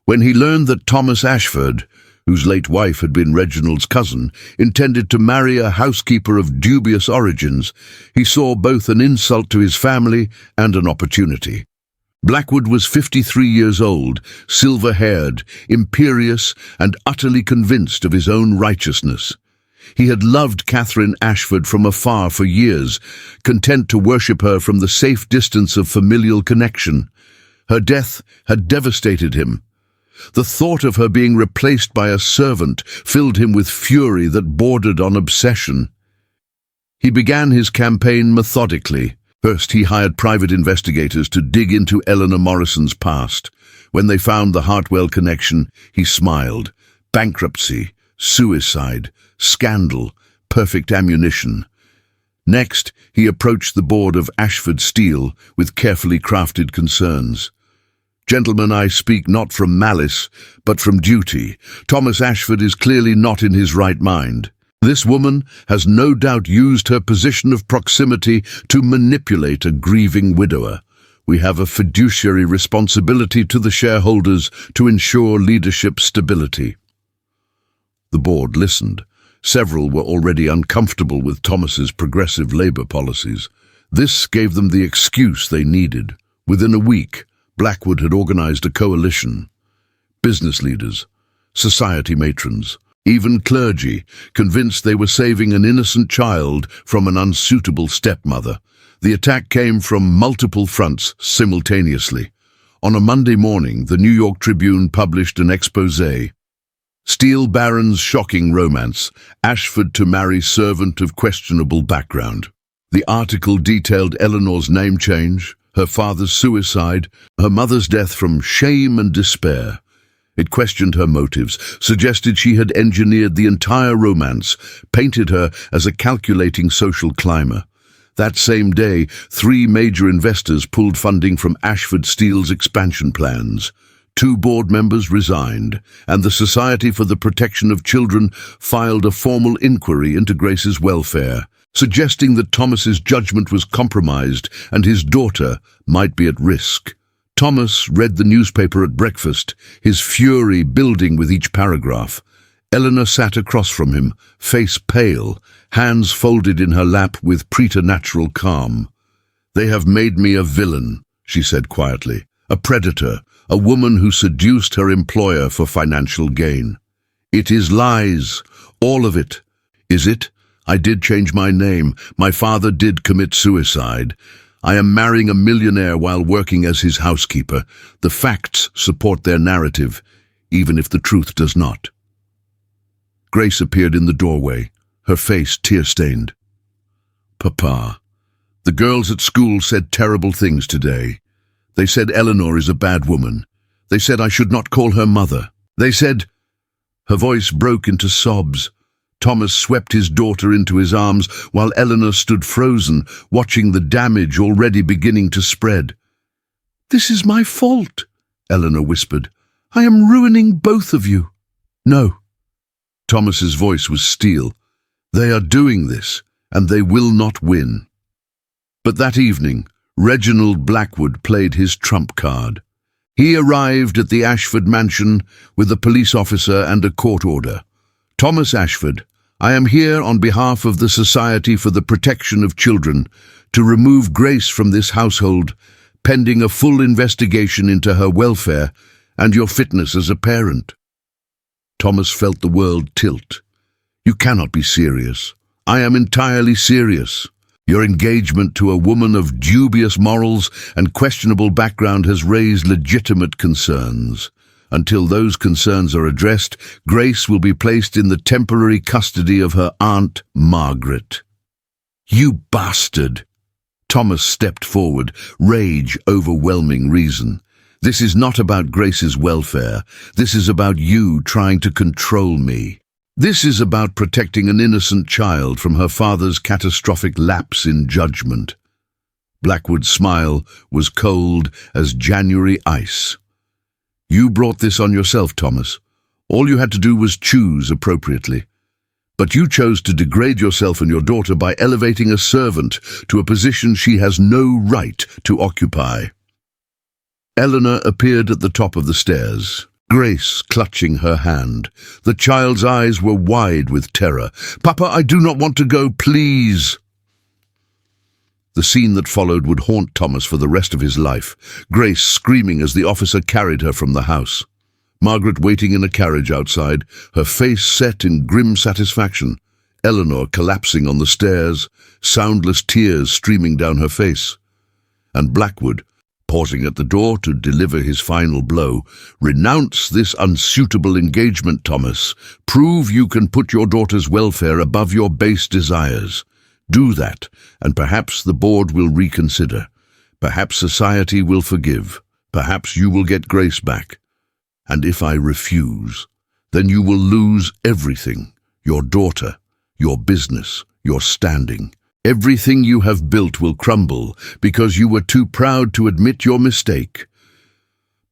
S1: When he learned that Thomas Ashford, whose late wife had been Reginald's cousin, intended to marry a housekeeper of dubious origins, he saw both an insult to his family and an opportunity. Blackwood was 53 years old, silver-haired, imperious, and utterly convinced of his own righteousness. He had loved Catherine Ashford from afar for years, content to worship her from the safe distance of familial connection. Her death had devastated him. The thought of her being replaced by a servant filled him with fury that bordered on obsession. He began his campaign methodically. First, he hired private investigators to dig into Eleanor Morrison's past. When they found the Hartwell connection, he smiled. Bankruptcy, suicide, scandal, perfect ammunition. Next, he approached the board of Ashford Steel with carefully crafted concerns. Gentlemen, I speak not from malice, but from duty. Thomas Ashford is clearly not in his right mind. This woman has no doubt used her position of proximity to manipulate a grieving widower. We have a fiduciary responsibility to the shareholders to ensure leadership stability. The board listened. Several were already uncomfortable with Thomas's progressive labor policies. This gave them the excuse they needed. Within a week, Blackwood had organized a coalition. Business leaders, society matrons, even clergy, convinced they were saving an innocent child from an unsuitable stepmother. The attack came from multiple fronts simultaneously. On a Monday morning, the New York Tribune published an exposé. Steel Baron's shocking romance, Ashford to marry servant of questionable background. The article detailed Eleanor's name change, her father's suicide, her mother's death from shame and despair. It questioned her motives, suggested she had engineered the entire romance, painted her as a calculating social climber. That same day, 3 major investors pulled funding from Ashford Steel's expansion plans. 2 board members resigned, and the Society for the Protection of Children filed a formal inquiry into Grace's welfare, suggesting that Thomas's judgment was compromised and his daughter might be at risk. Thomas read the newspaper at breakfast, his fury building with each paragraph. Eleanor sat across from him, face pale, hands folded in her lap with preternatural calm. "They have made me a villain," she said quietly, "a predator, a woman who seduced her employer for financial gain. It is lies, all of it. Is it? I did change my name. My father did commit suicide. I am marrying a millionaire while working as his housekeeper. The facts support their narrative, even if the truth does not." Grace appeared in the doorway, her face tear-stained. "Papa, the girls at school said terrible things today. They said Eleanor is a bad woman. They said I should not call her mother. They said—" Her voice broke into sobs. Thomas swept his daughter into his arms while Eleanor stood frozen, watching the damage already beginning to spread. "This is my fault," Eleanor whispered. "I am ruining both of you." "No." Thomas's voice was steel. "They are doing this, and they will not win." But that evening, Reginald Blackwood played his trump card. He arrived at the Ashford mansion with a police officer and a court order. "Thomas Ashford, I am here on behalf of the Society for the Protection of Children to remove Grace from this household, pending a full investigation into her welfare and your fitness as a parent." Thomas felt the world tilt. "You cannot be serious." "I am entirely serious. Your engagement to a woman of dubious morals and questionable background has raised legitimate concerns. Until those concerns are addressed, Grace will be placed in the temporary custody of her aunt, Margaret." "You bastard!" Thomas stepped forward, rage overwhelming reason. "This is not about Grace's welfare. This is about you trying to control me. This is about protecting an innocent child from her father's catastrophic lapse in judgment." Blackwood's smile was cold as January ice. "You brought this on yourself, Thomas. All you had to do was choose appropriately. But you chose to degrade yourself and your daughter by elevating a servant to a position she has no right to occupy." Eleanor appeared at the top of the stairs, Grace clutching her hand. The child's eyes were wide with terror. "Papa, I do not want to go, please." The scene that followed would haunt Thomas for the rest of his life, Grace screaming as the officer carried her from the house. Margaret waiting in a carriage outside, her face set in grim satisfaction. Eleanor collapsing on the stairs, soundless tears streaming down her face. And Blackwood, pausing at the door to deliver his final blow. "Renounce this unsuitable engagement, Thomas. Prove you can put your daughter's welfare above your base desires. Do that, and perhaps the board will reconsider. Perhaps society will forgive. Perhaps you will get Grace back. And if I refuse, then you will lose everything. Your daughter, your business, your standing. Everything you have built will crumble because you were too proud to admit your mistake."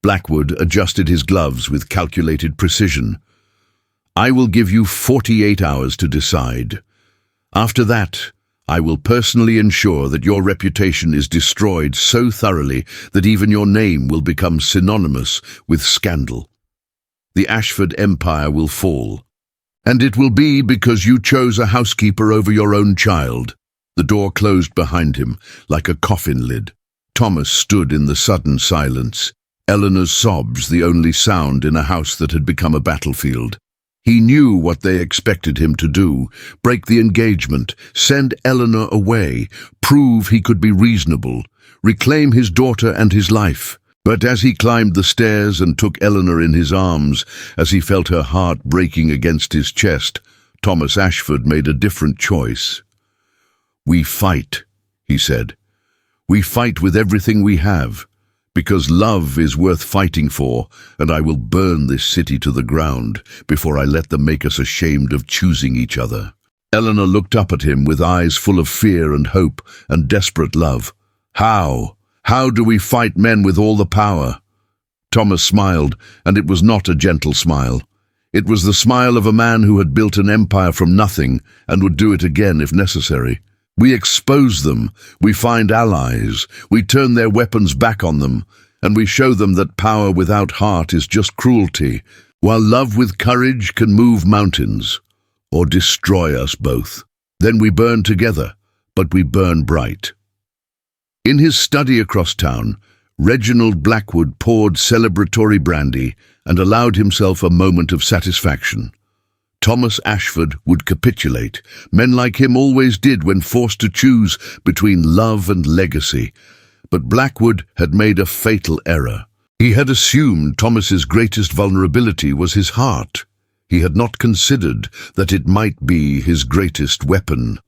S1: Blackwood adjusted his gloves with calculated precision. "I will give you 48 hours to decide. After that, I will personally ensure that your reputation is destroyed so thoroughly that even your name will become synonymous with scandal. The Ashford Empire will fall. And it will be because you chose a housekeeper over your own child." The door closed behind him, like a coffin lid. Thomas stood in the sudden silence, Eleanor's sobs the only sound in a house that had become a battlefield. He knew what they expected him to do: break the engagement, send Eleanor away, prove he could be reasonable, reclaim his daughter and his life. But as he climbed the stairs and took Eleanor in his arms, as he felt her heart breaking against his chest, Thomas Ashford made a different choice. "We fight," he said. "We fight with everything we have, because love is worth fighting for, and I will burn this city to the ground before I let them make us ashamed of choosing each other." Eleanor looked up at him with eyes full of fear and hope and desperate love. "How? How do we fight men with all the power?" Thomas smiled, and it was not a gentle smile. It was the smile of a man who had built an empire from nothing and would do it again if necessary. "We expose them, we find allies, we turn their weapons back on them, and we show them that power without heart is just cruelty, while love with courage can move mountains, or destroy us both. Then we burn together, but we burn bright." In his study across town, Reginald Blackwood poured celebratory brandy and allowed himself a moment of satisfaction. Thomas Ashford would capitulate. Men like him always did when forced to choose between love and legacy. But Blackwood had made a fatal error. He had assumed Thomas's greatest vulnerability was his heart. He had not considered that it might be his greatest weapon.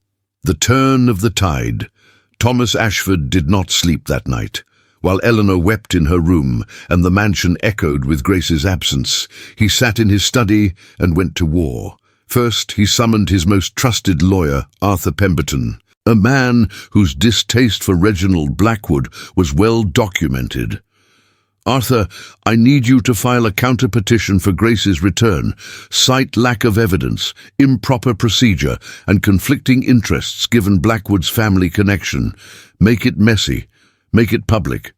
S1: The turn of the tide. Thomas Ashford did not sleep that night. While Eleanor wept in her room and the mansion echoed with Grace's absence, he sat in his study and went to war. First, he summoned his most trusted lawyer, Arthur Pemberton, a man whose distaste for Reginald Blackwood was well documented. "Arthur, I need you to file a counter-petition for Grace's return. Cite lack of evidence, improper procedure, and conflicting interests given Blackwood's family connection. Make it messy. Make it public."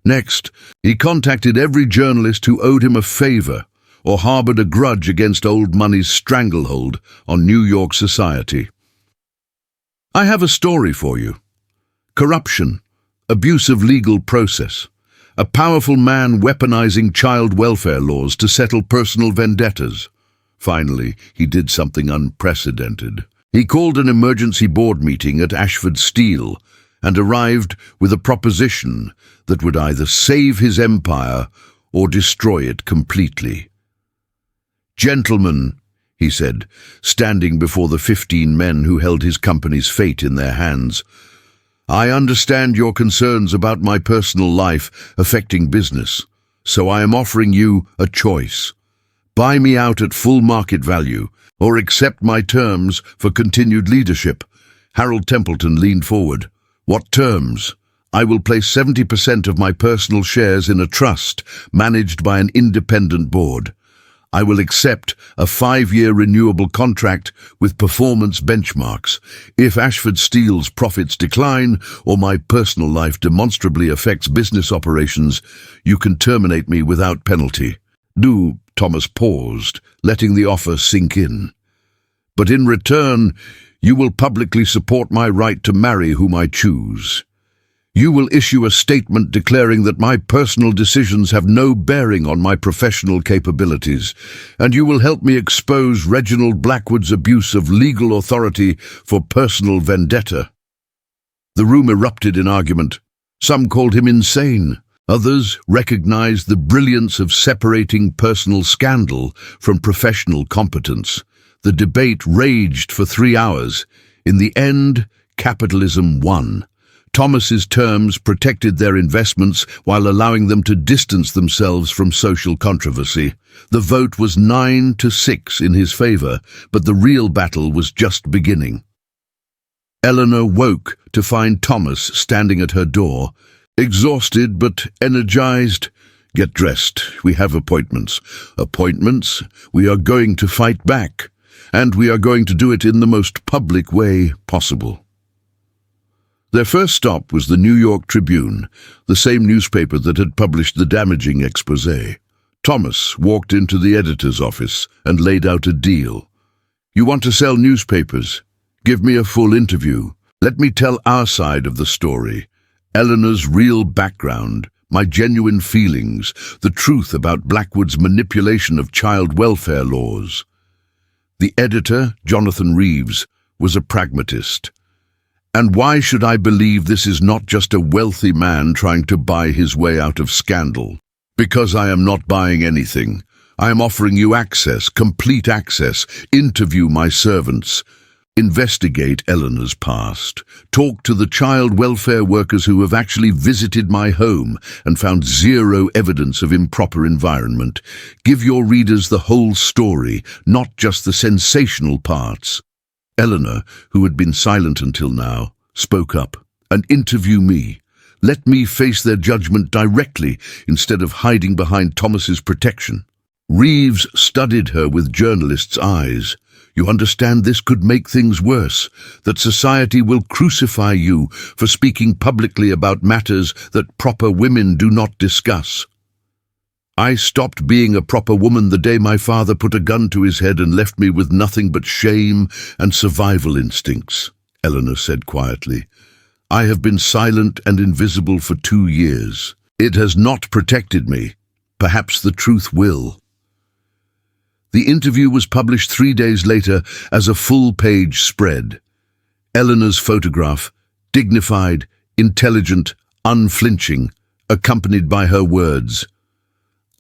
S1: Next, he contacted every journalist who owed him a favor or harbored a grudge against old money's stranglehold on New York society. "I have a story for you. Corruption, abuse of legal process, a powerful man weaponizing child welfare laws to settle personal vendettas." Finally, he did something unprecedented. He called an emergency board meeting at Ashford Steel and arrived with a proposition that would either save his empire or destroy it completely. "Gentlemen," he said, standing before the 15 men who held his company's fate in their hands, "I understand your concerns about my personal life affecting business, so I am offering you a choice. Buy me out at full market value, or accept my terms for continued leadership." Harold Templeton leaned forward. "What terms?" "I will place 70% of my personal shares in a trust managed by an independent board. I will accept a 5-year renewable contract with performance benchmarks. If Ashford Steel's profits decline or my personal life demonstrably affects business operations, you can terminate me without penalty." Thomas paused, letting the offer sink in. "But in return, you will publicly support my right to marry whom I choose. You will issue a statement declaring that my personal decisions have no bearing on my professional capabilities, and you will help me expose Reginald Blackwood's abuse of legal authority for personal vendetta." The room erupted in argument. Some called him insane. Others recognized the brilliance of separating personal scandal from professional competence. The debate raged for 3 hours. In the end, capitalism won. Thomas's terms protected their investments while allowing them to distance themselves from social controversy. The vote was 9-6 in his favor, but the real battle was just beginning. Eleanor woke to find Thomas standing at her door, exhausted but energized. "Get dressed. We have appointments." "Appointments? We are going to fight back, and we are going to do it in the most public way possible." Their first stop was the New York Tribune, the same newspaper that had published the damaging exposé. Thomas walked into the editor's office and laid out a deal. "You want to sell newspapers? Give me a full interview. Let me tell our side of the story. Eleanor's real background, my genuine feelings, the truth about Blackwood's manipulation of child welfare laws." The editor, Jonathan Reeves, was a pragmatist. "And why should I believe this is not just a wealthy man trying to buy his way out of scandal? Because I am not buying anything. I am offering you access, complete access. Interview my servants. Investigate Eleanor's past. Talk to the child welfare workers who have actually visited my home and found zero evidence of improper environment. Give your readers the whole story, not just the sensational parts." Eleanor, who had been silent until now, spoke up. "And interview me. Let me face their judgment directly instead of hiding behind Thomas's protection." Reeves studied her with journalist's eyes. "You understand this could make things worse, that society will crucify you for speaking publicly about matters that proper women do not discuss." "I stopped being a proper woman the day my father put a gun to his head and left me with nothing but shame and survival instincts," Eleanor said quietly. "I have been silent and invisible for 2 years. It has not protected me. Perhaps the truth will." The interview was published 3 days later as a full-page spread. Eleanor's photograph, dignified, intelligent, unflinching, accompanied by her words,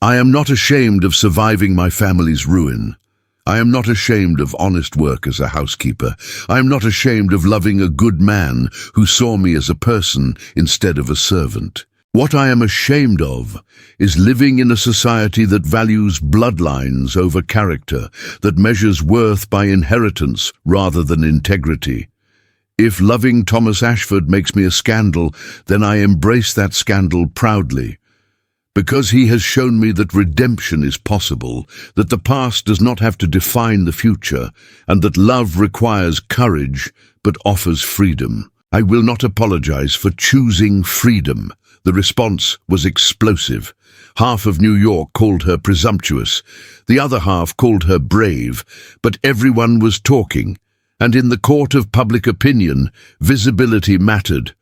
S1: "I am not ashamed of surviving my family's ruin. I am not ashamed of honest work as a housekeeper. I am not ashamed of loving a good man who saw me as a person instead of a servant. What I am ashamed of is living in a society that values bloodlines over character, that measures worth by inheritance rather than integrity. If loving Thomas Ashford makes me a scandal, then I embrace that scandal proudly. Because he has shown me that redemption is possible, that the past does not have to define the future, and that love requires courage but offers freedom. I will not apologize for choosing freedom." The response was explosive. Half of New York called her presumptuous. The other half called her brave. But everyone was talking, and in the court of public opinion, visibility mattered.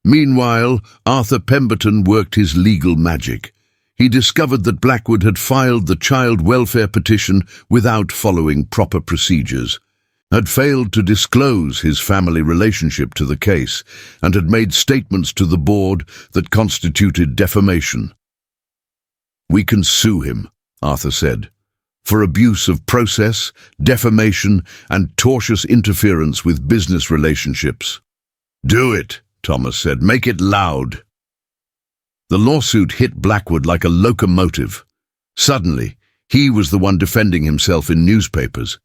S1: Meanwhile, Arthur Pemberton worked his legal magic. He discovered that Blackwood had filed the child welfare petition without following proper procedures, had failed to disclose his family relationship to the case, and had made statements to the board that constituted defamation. "We can sue him," Arthur said, "for abuse of process, defamation, and tortious interference with business relationships." "Do it," Thomas said. "Make it loud." The lawsuit hit Blackwood like a locomotive. Suddenly, he was the one defending himself in newspapers,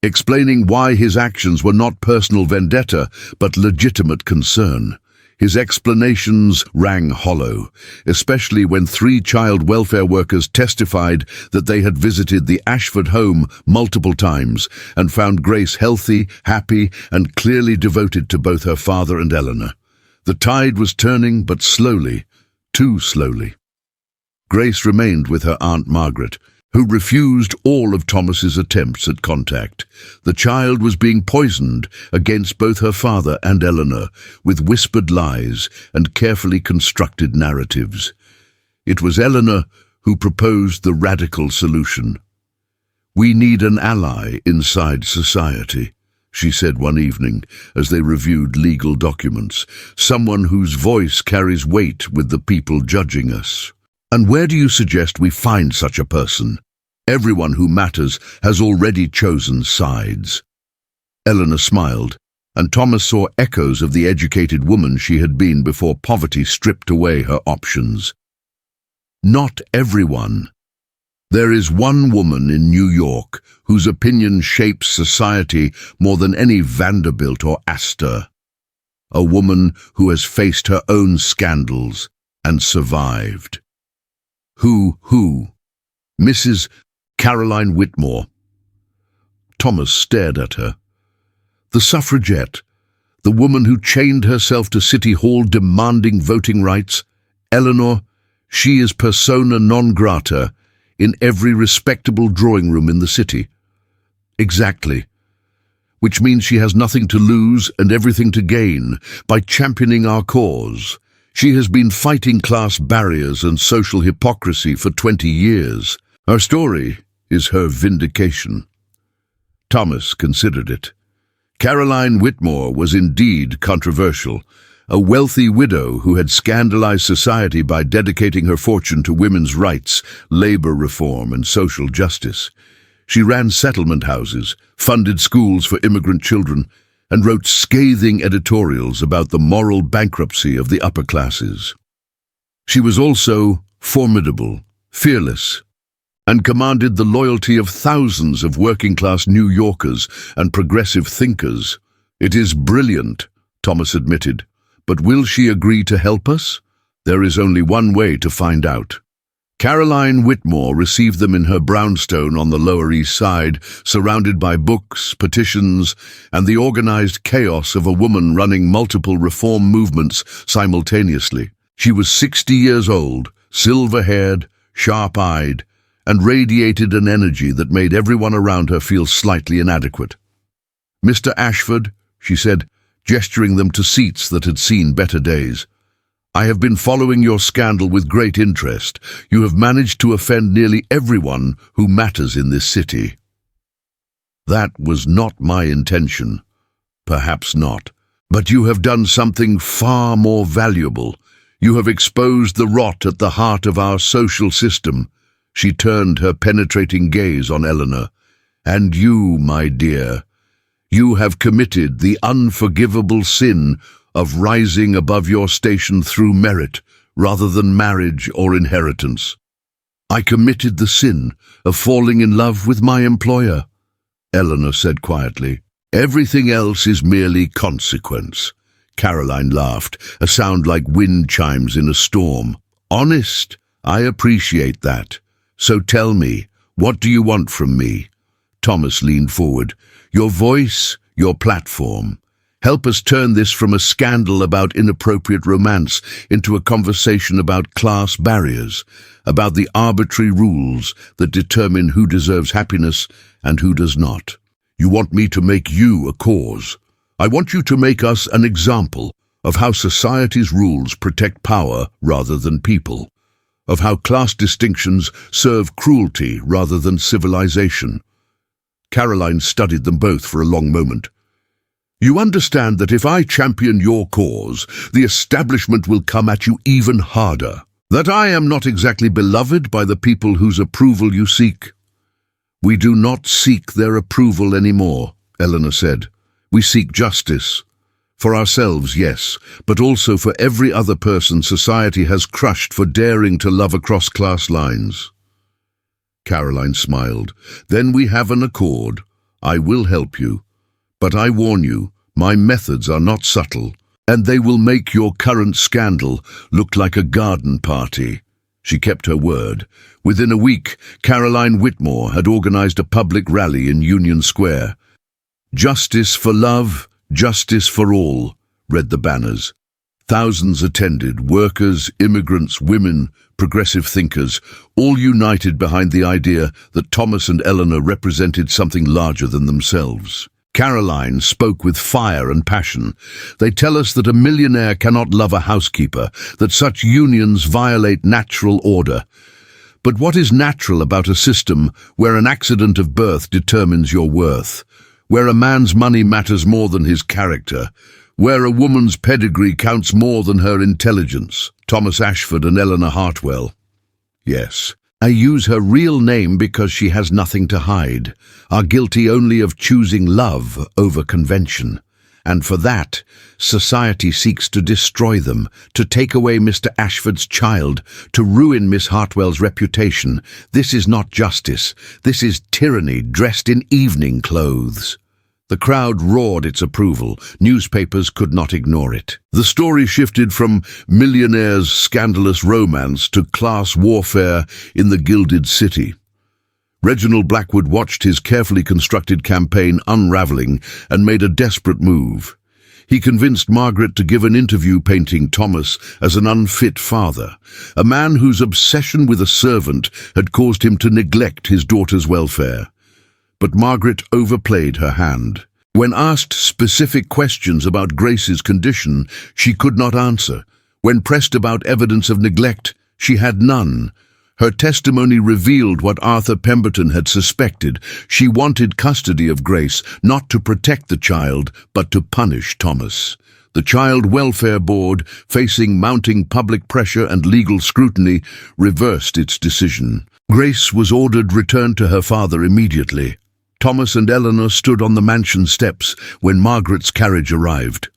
S1: explaining why his actions were not personal vendetta, but legitimate concern. His explanations rang hollow, especially when 3 child welfare workers testified that they had visited the Ashford home multiple times and found Grace healthy, happy, and clearly devoted to both her father and Eleanor. The tide was turning, but slowly, too slowly. Grace remained with her Aunt Margaret, who refused all of Thomas's attempts at contact. The child was being poisoned against both her father and Eleanor with whispered lies and carefully constructed narratives. It was Eleanor who proposed the radical solution. "We need an ally inside society," she said one evening as they reviewed legal documents, "someone whose voice carries weight with the people judging us." "And where do you suggest we find such a person? Everyone who matters has already chosen sides." Eleanor smiled, and Thomas saw echoes of the educated woman she had been before poverty stripped away her options. "Not everyone. There is one woman in New York whose opinion shapes society more than any Vanderbilt or Astor. A woman who has faced her own scandals and survived." Who? "Mrs. Caroline Whitmore." Thomas stared at her. "The suffragette, the woman who chained herself to City Hall demanding voting rights. Eleanor, she is persona non grata in every respectable drawing room in the city." "Exactly. Which means she has nothing to lose and everything to gain by championing our cause. She has been fighting class barriers and social hypocrisy for 20 years. Our story is her vindication." Thomas considered it. Caroline Whitmore was indeed controversial, a wealthy widow who had scandalized society by dedicating her fortune to women's rights, labor reform, and social justice. She ran settlement houses, funded schools for immigrant children, and wrote scathing editorials about the moral bankruptcy of the upper classes. She was also formidable, fearless, and commanded the loyalty of thousands of working-class New Yorkers and progressive thinkers. "It is brilliant," Thomas admitted, "but will she agree to help us? There is only one way to find out." Caroline Whitmore received them in her brownstone on the Lower East Side, surrounded by books, petitions, and the organized chaos of a woman running multiple reform movements simultaneously. She was 60 years old, silver-haired, sharp-eyed, and radiated an energy that made everyone around her feel slightly inadequate. "Mr. Ashford," she said, gesturing them to seats that had seen better days, "I have been following your scandal with great interest. You have managed to offend nearly everyone who matters in this city." "That was not my intention." "Perhaps not. But you have done something far more valuable. You have exposed the rot at the heart of our social system." She turned her penetrating gaze on Eleanor. "And you, my dear, you have committed the unforgivable sin of rising above your station through merit rather than marriage or inheritance." "I committed the sin of falling in love with my employer," Eleanor said quietly. "Everything else is merely consequence." Caroline laughed, a sound like wind chimes in a storm. "Honest, I appreciate that. So tell me, what do you want from me?" Thomas leaned forward. "Your voice, your platform. Help us turn this from a scandal about inappropriate romance into a conversation about class barriers, about the arbitrary rules that determine who deserves happiness and who does not. You want me to make you a cause. I want you to make us an example of how society's rules protect power rather than people, of how class distinctions serve cruelty rather than civilization." Caroline studied them both for a long moment. "You understand that if I champion your cause, the establishment will come at you even harder. That I am not exactly beloved by the people whose approval you seek." "We do not seek their approval anymore," Eleanor said. "We seek justice. For ourselves, yes, but also for every other person society has crushed for daring to love across class lines." Caroline smiled. "Then we have an accord. I will help you. But I warn you, my methods are not subtle, and they will make your current scandal look like a garden party." She kept her word. Within a week, Caroline Whitmore had organized a public rally in Union Square. "Justice for love, justice for all," read the banners. Thousands attended, workers, immigrants, women, progressive thinkers, all united behind the idea that Thomas and Eleanor represented something larger than themselves. Caroline spoke with fire and passion. They tell us that a millionaire cannot love a housekeeper, that such unions violate natural order. But what is natural about a system where an accident of birth determines your worth, where a man's money matters more than his character, where a woman's pedigree counts more than her intelligence? Thomas Ashford and Eleanor Hartwell. Yes, I use her real name because she has nothing to hide, are guilty only of choosing love over convention. And for that, society seeks to destroy them, to take away Mr. Ashford's child, to ruin Miss Hartwell's reputation. This is not justice. This is tyranny dressed in evening clothes. The crowd roared its approval. Newspapers could not ignore it. The story shifted from Millionaire's scandalous romance to class warfare in the Gilded City. Reginald Blackwood watched his carefully constructed campaign unraveling and made a desperate move. He convinced Margaret to give an interview painting Thomas as an unfit father, a man whose obsession with a servant had caused him to neglect his daughter's welfare. But Margaret overplayed her hand. When asked specific questions about Grace's condition, she could not answer. When pressed about evidence of neglect, she had none. Her testimony revealed what Arthur Pemberton had suspected. She wanted custody of Grace, not to protect the child, but to punish Thomas. The Child Welfare Board, facing mounting public pressure and legal scrutiny, reversed its decision. Grace was ordered returned to her father immediately. Thomas and Eleanor stood on the mansion steps when Margaret's carriage arrived.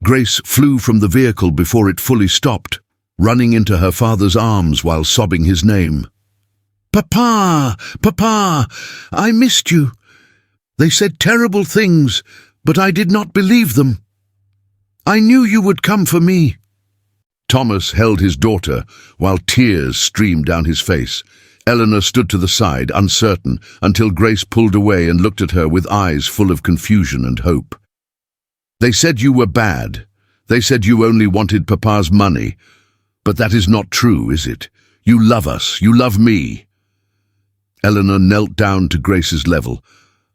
S1: Grace flew from the vehicle before it fully stopped, running into her father's arms while sobbing his name. "Papa! Papa! I missed you. They said terrible things, but I did not believe them. I knew you would come for me." Thomas held his daughter while tears streamed down his face. Eleanor stood to the side, uncertain, until Grace pulled away and looked at her with eyes full of confusion and hope. "They said you were bad. They said you only wanted Papa's money. But that is not true, is it? You love us. You love me." Eleanor knelt down to Grace's level.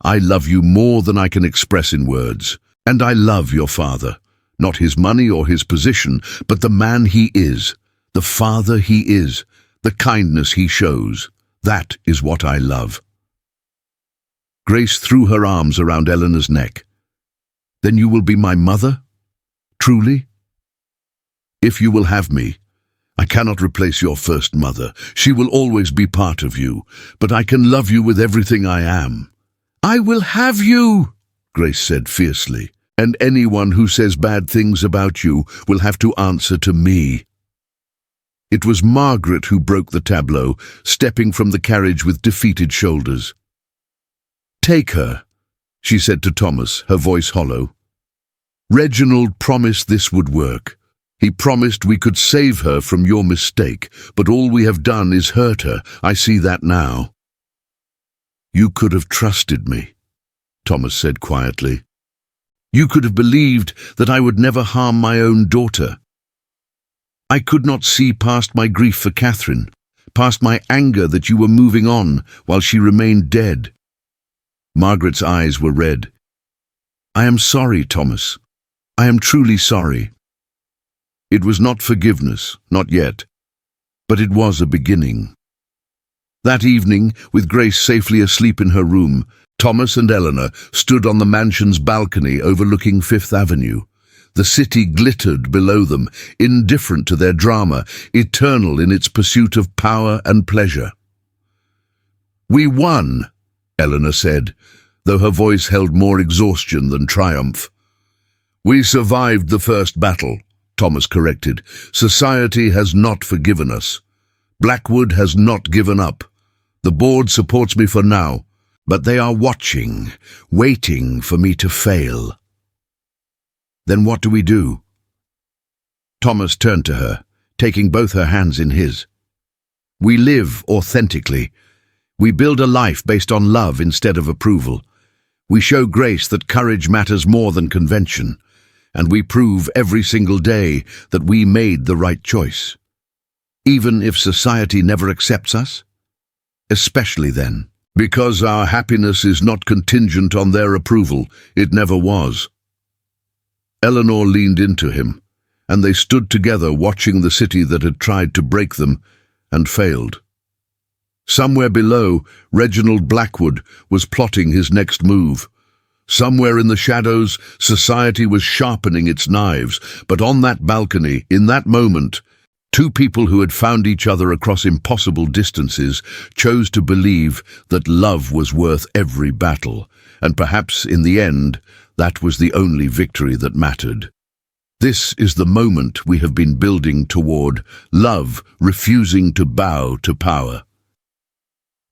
S1: "I love you more than I can express in words. And I love your father. Not his money or his position, but the man he is, the father he is, the kindness he shows. That is what I love." Grace threw her arms around Eleanor's neck. "Then you will be my mother? Truly? If you will have me, I cannot replace your first mother. She will always be part of you, but I can love you with everything I am." "I will have you," Grace said fiercely, "and anyone who says bad things about you will have to answer to me." It was Margaret who broke the tableau, stepping from the carriage with defeated shoulders. "Take her," she said to Thomas, her voice hollow. "Reginald promised this would work. He promised we could save her from your mistake, but all we have done is hurt her. I see that now." "You could have trusted me," Thomas said quietly. "You could have believed that I would never harm my own daughter. I could not see past my grief for Catherine, past my anger that you were moving on while she remained dead." Margaret's eyes were red. "I am sorry, Thomas. I am truly sorry." It was not forgiveness, not yet, but it was a beginning. That evening, with Grace safely asleep in her room, Thomas and Eleanor stood on the mansion's balcony overlooking Fifth Avenue. The city glittered below them, indifferent to their drama, eternal in its pursuit of power and pleasure. "We won," Eleanor said, though her voice held more exhaustion than triumph. "We survived the first battle," Thomas corrected. "Society has not forgiven us. Blackwood has not given up. The board supports me for now, but they are watching, waiting for me to fail." "Then what do we do?" Thomas turned to her, taking both her hands in his. "We live authentically. We build a life based on love instead of approval. We show Grace that courage matters more than convention. and we prove every single day that we made the right choice. Even if society never accepts us? Especially then. Because our happiness is not contingent on their approval, it never was. Eleanor leaned into him, and they stood together watching the city that had tried to break them and failed. Somewhere below, Reginald Blackwood was plotting his next move. Somewhere in the shadows, society was sharpening its knives, but on that balcony, in that moment, two people who had found each other across impossible distances chose to believe that love was worth every battle, and perhaps in the end, that was the only victory that mattered. This is the moment we have been building toward, love refusing to bow to power.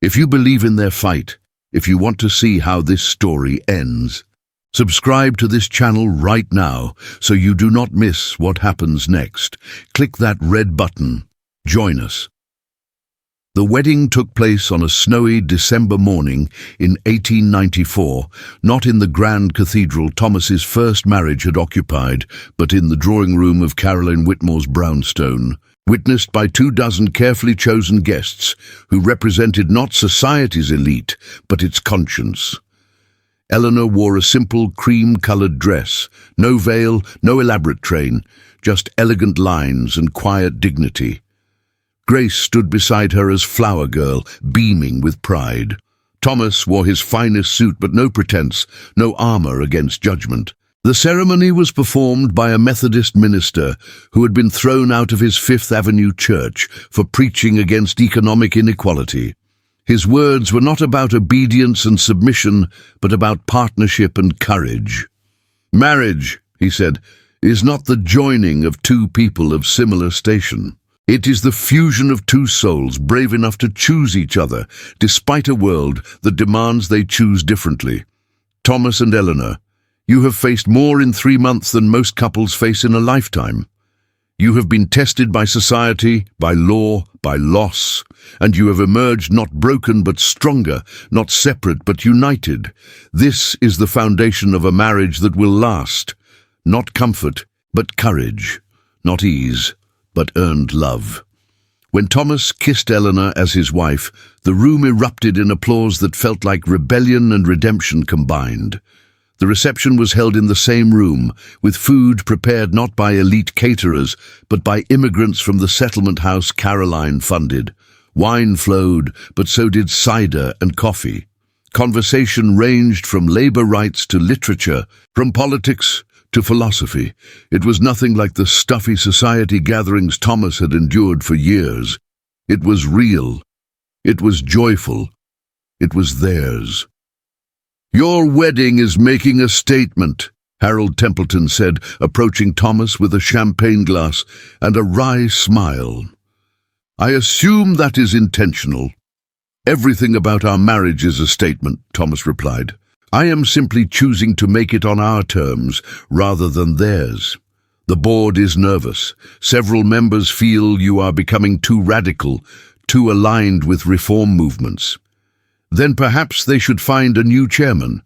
S1: If you believe in their fight, if you want to see how this story ends, subscribe to this channel right now so you do not miss what happens next. Click that red button. Join us. The wedding took place on a snowy December morning in 1894, not in the grand cathedral Thomas's first marriage had occupied, but in the drawing room of Caroline Whitmore's brownstone, witnessed by 24 carefully chosen guests who represented not society's elite, but its conscience. Eleanor wore a simple cream-colored dress, no veil, no elaborate train, just elegant lines and quiet dignity. Grace stood beside her as flower girl, beaming with pride. Thomas wore his finest suit, but no pretense, no armor against judgment. The ceremony was performed by a Methodist minister who had been thrown out of his Fifth Avenue church for preaching against economic inequality. His words were not about obedience and submission, but about partnership and courage. "Marriage," he said, "is not the joining of two people of similar station. It is the fusion of two souls brave enough to choose each other, despite a world that demands they choose differently. Thomas and Eleanor, you have faced more in 3 months than most couples face in a lifetime. You have been tested by society, by law, by loss, and you have emerged not broken but stronger, not separate but united. This is the foundation of a marriage that will last. Not comfort, but courage. Not ease, but earned love." When Thomas kissed Eleanor as his wife, the room erupted in applause that felt like rebellion and redemption combined. The reception was held in the same room, with food prepared not by elite caterers, but by immigrants from the settlement house Caroline funded. Wine flowed, but so did cider and coffee. Conversation ranged from labor rights to literature, from politics to philosophy. It was nothing like the stuffy society gatherings Thomas had endured for years. It was real. It was joyful. It was theirs. "Your wedding is making a statement," Harold Templeton said, approaching Thomas with a champagne glass and a wry smile. "I assume that is intentional." "Everything about our marriage is a statement," Thomas replied. "I am simply choosing to make it on our terms rather than theirs. The board is nervous. Several members feel you are becoming too radical, too aligned with reform movements. Then perhaps they should find a new chairman.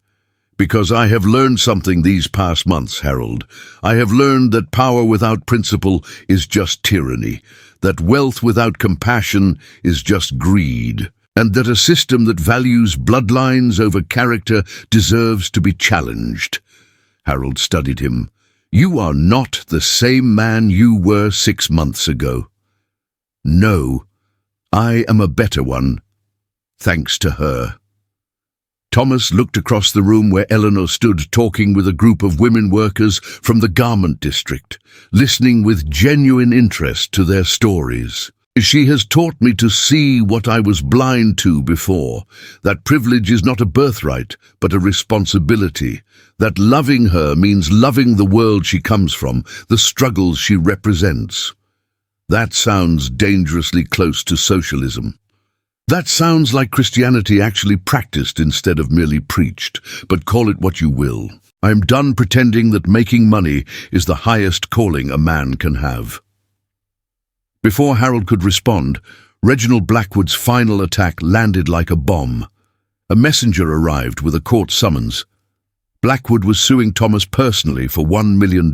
S1: Because I have learned something these past months, Harold. I have learned that power without principle is just tyranny, that wealth without compassion is just greed, and that a system that values bloodlines over character deserves to be challenged." Harold studied him. "You are not the same man you were 6 months ago." "No, I am a better one, thanks to her." Thomas looked across the room where Eleanor stood talking with a group of women workers from the garment district, listening with genuine interest to their stories. "She has taught me to see what I was blind to before, that privilege is not a birthright, but a responsibility, that loving her means loving the world she comes from, the struggles she represents." That sounds dangerously close to socialism. That sounds like Christianity actually practiced instead of merely preached, but call it what you will. I am done pretending that making money is the highest calling a man can have. Before Harold could respond, Reginald Blackwood's final attack landed like a bomb. A messenger arrived with a court summons. Blackwood was suing Thomas personally for $1 million,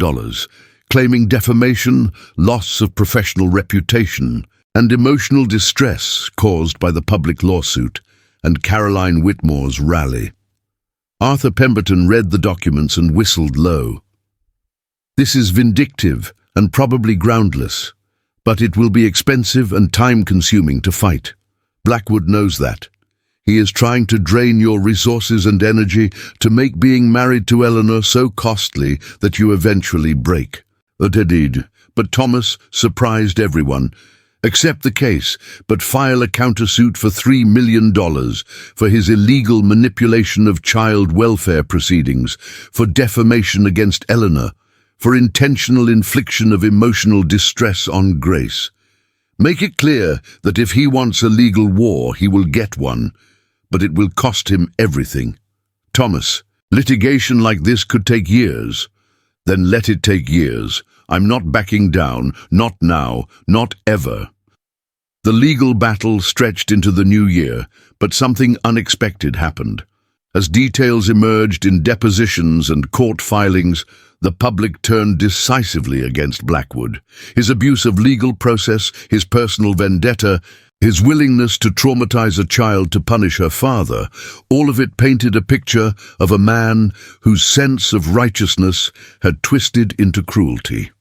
S1: claiming defamation, loss of professional reputation, and emotional distress caused by the public lawsuit and Caroline Whitmore's rally. Arthur Pemberton read the documents and whistled low. This is vindictive and probably groundless, but it will be expensive and time-consuming to fight. Blackwood knows that. He is trying to drain your resources and energy to make being married to Eleanor so costly that you eventually break. But Thomas surprised everyone. Accept the case, but file a countersuit for $3 million for his illegal manipulation of child welfare proceedings, for defamation against Eleanor, for intentional infliction of emotional distress on Grace. Make it clear that if he wants a legal war, he will get one, but it will cost him everything. Thomas, litigation like this could take years. Then let it take years. I'm not backing down, not now, not ever. The legal battle stretched into the new year, but something unexpected happened. As details emerged in depositions and court filings, the public turned decisively against Blackwood. His abuse of legal process, his personal vendetta, his willingness to traumatize a child to punish her father, all of it painted a picture of a man whose sense of righteousness had twisted into cruelty.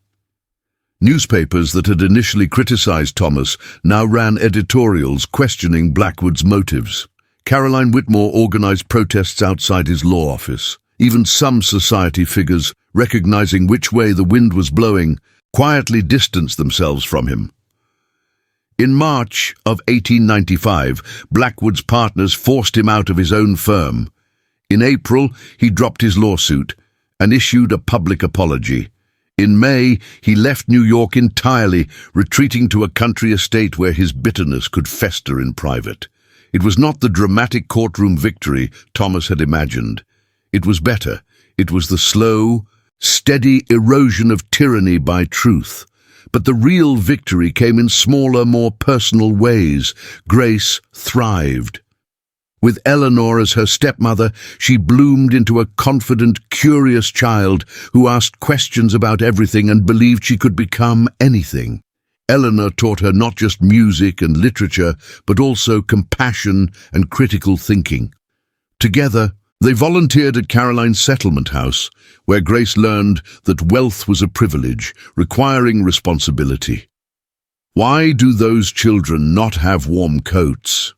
S1: Newspapers that had initially criticized Thomas now ran editorials questioning Blackwood's motives. Caroline Whitmore organized protests outside his law office. Even some society figures, recognizing which way the wind was blowing, quietly distanced themselves from him. In March of 1895, Blackwood's partners forced him out of his own firm. In April, he dropped his lawsuit and issued a public apology. In May, he left New York entirely, retreating to a country estate where his bitterness could fester in private. It was not the dramatic courtroom victory Thomas had imagined. It was better. It was the slow, steady erosion of tyranny by truth. But the real victory came in smaller, more personal ways. Grace thrived. With Eleanor as her stepmother, she bloomed into a confident, curious child who asked questions about everything and believed she could become anything. Eleanor taught her not just music and literature, but also compassion and critical thinking. Together, they volunteered at Caroline's settlement house, where Grace learned that wealth was a privilege, requiring responsibility. "Why do those children not have warm coats?"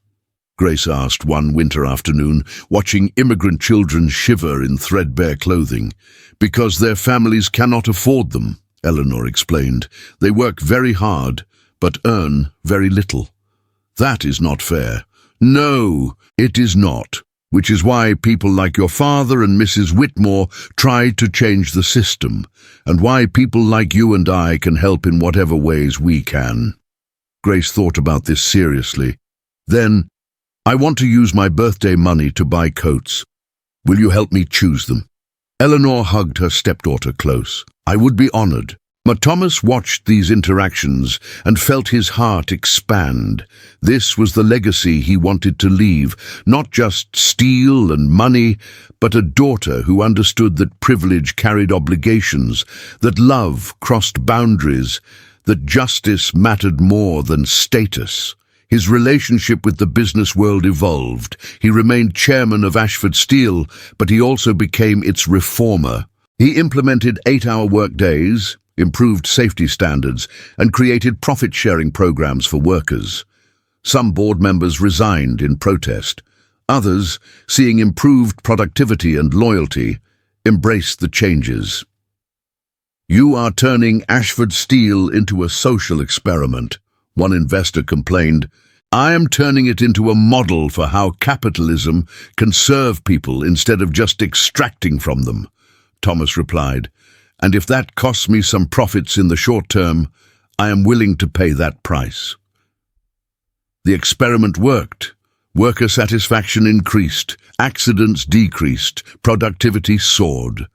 S1: Grace asked one winter afternoon, watching immigrant children shiver in threadbare clothing. "Because their families cannot afford them," Eleanor explained. "They work very hard, but earn very little. That is not fair." "No, it is not. Which is why people like your father and Mrs. Whitmore tried to change the system, and why people like you and I can help in whatever ways we can." Grace thought about this seriously. Then, "I want to use my birthday money to buy coats. Will you help me choose them?" Eleanor hugged her stepdaughter close. "I would be honored." But Thomas watched these interactions and felt his heart expand. This was the legacy he wanted to leave, not just steel and money, but a daughter who understood that privilege carried obligations, that love crossed boundaries, that justice mattered more than status. His relationship with the business world evolved. He remained chairman of Ashford Steel, but he also became its reformer. He implemented 8-hour workdays, improved safety standards, and created profit-sharing programs for workers. Some board members resigned in protest. Others, seeing improved productivity and loyalty, embraced the changes. "You are turning Ashford Steel into a social experiment," one investor complained. "I am turning it into a model for how capitalism can serve people instead of just extracting from them," Thomas replied. "And if that costs me some profits in the short term, I am willing to pay that price." The experiment worked. Worker satisfaction increased, accidents decreased, productivity soared.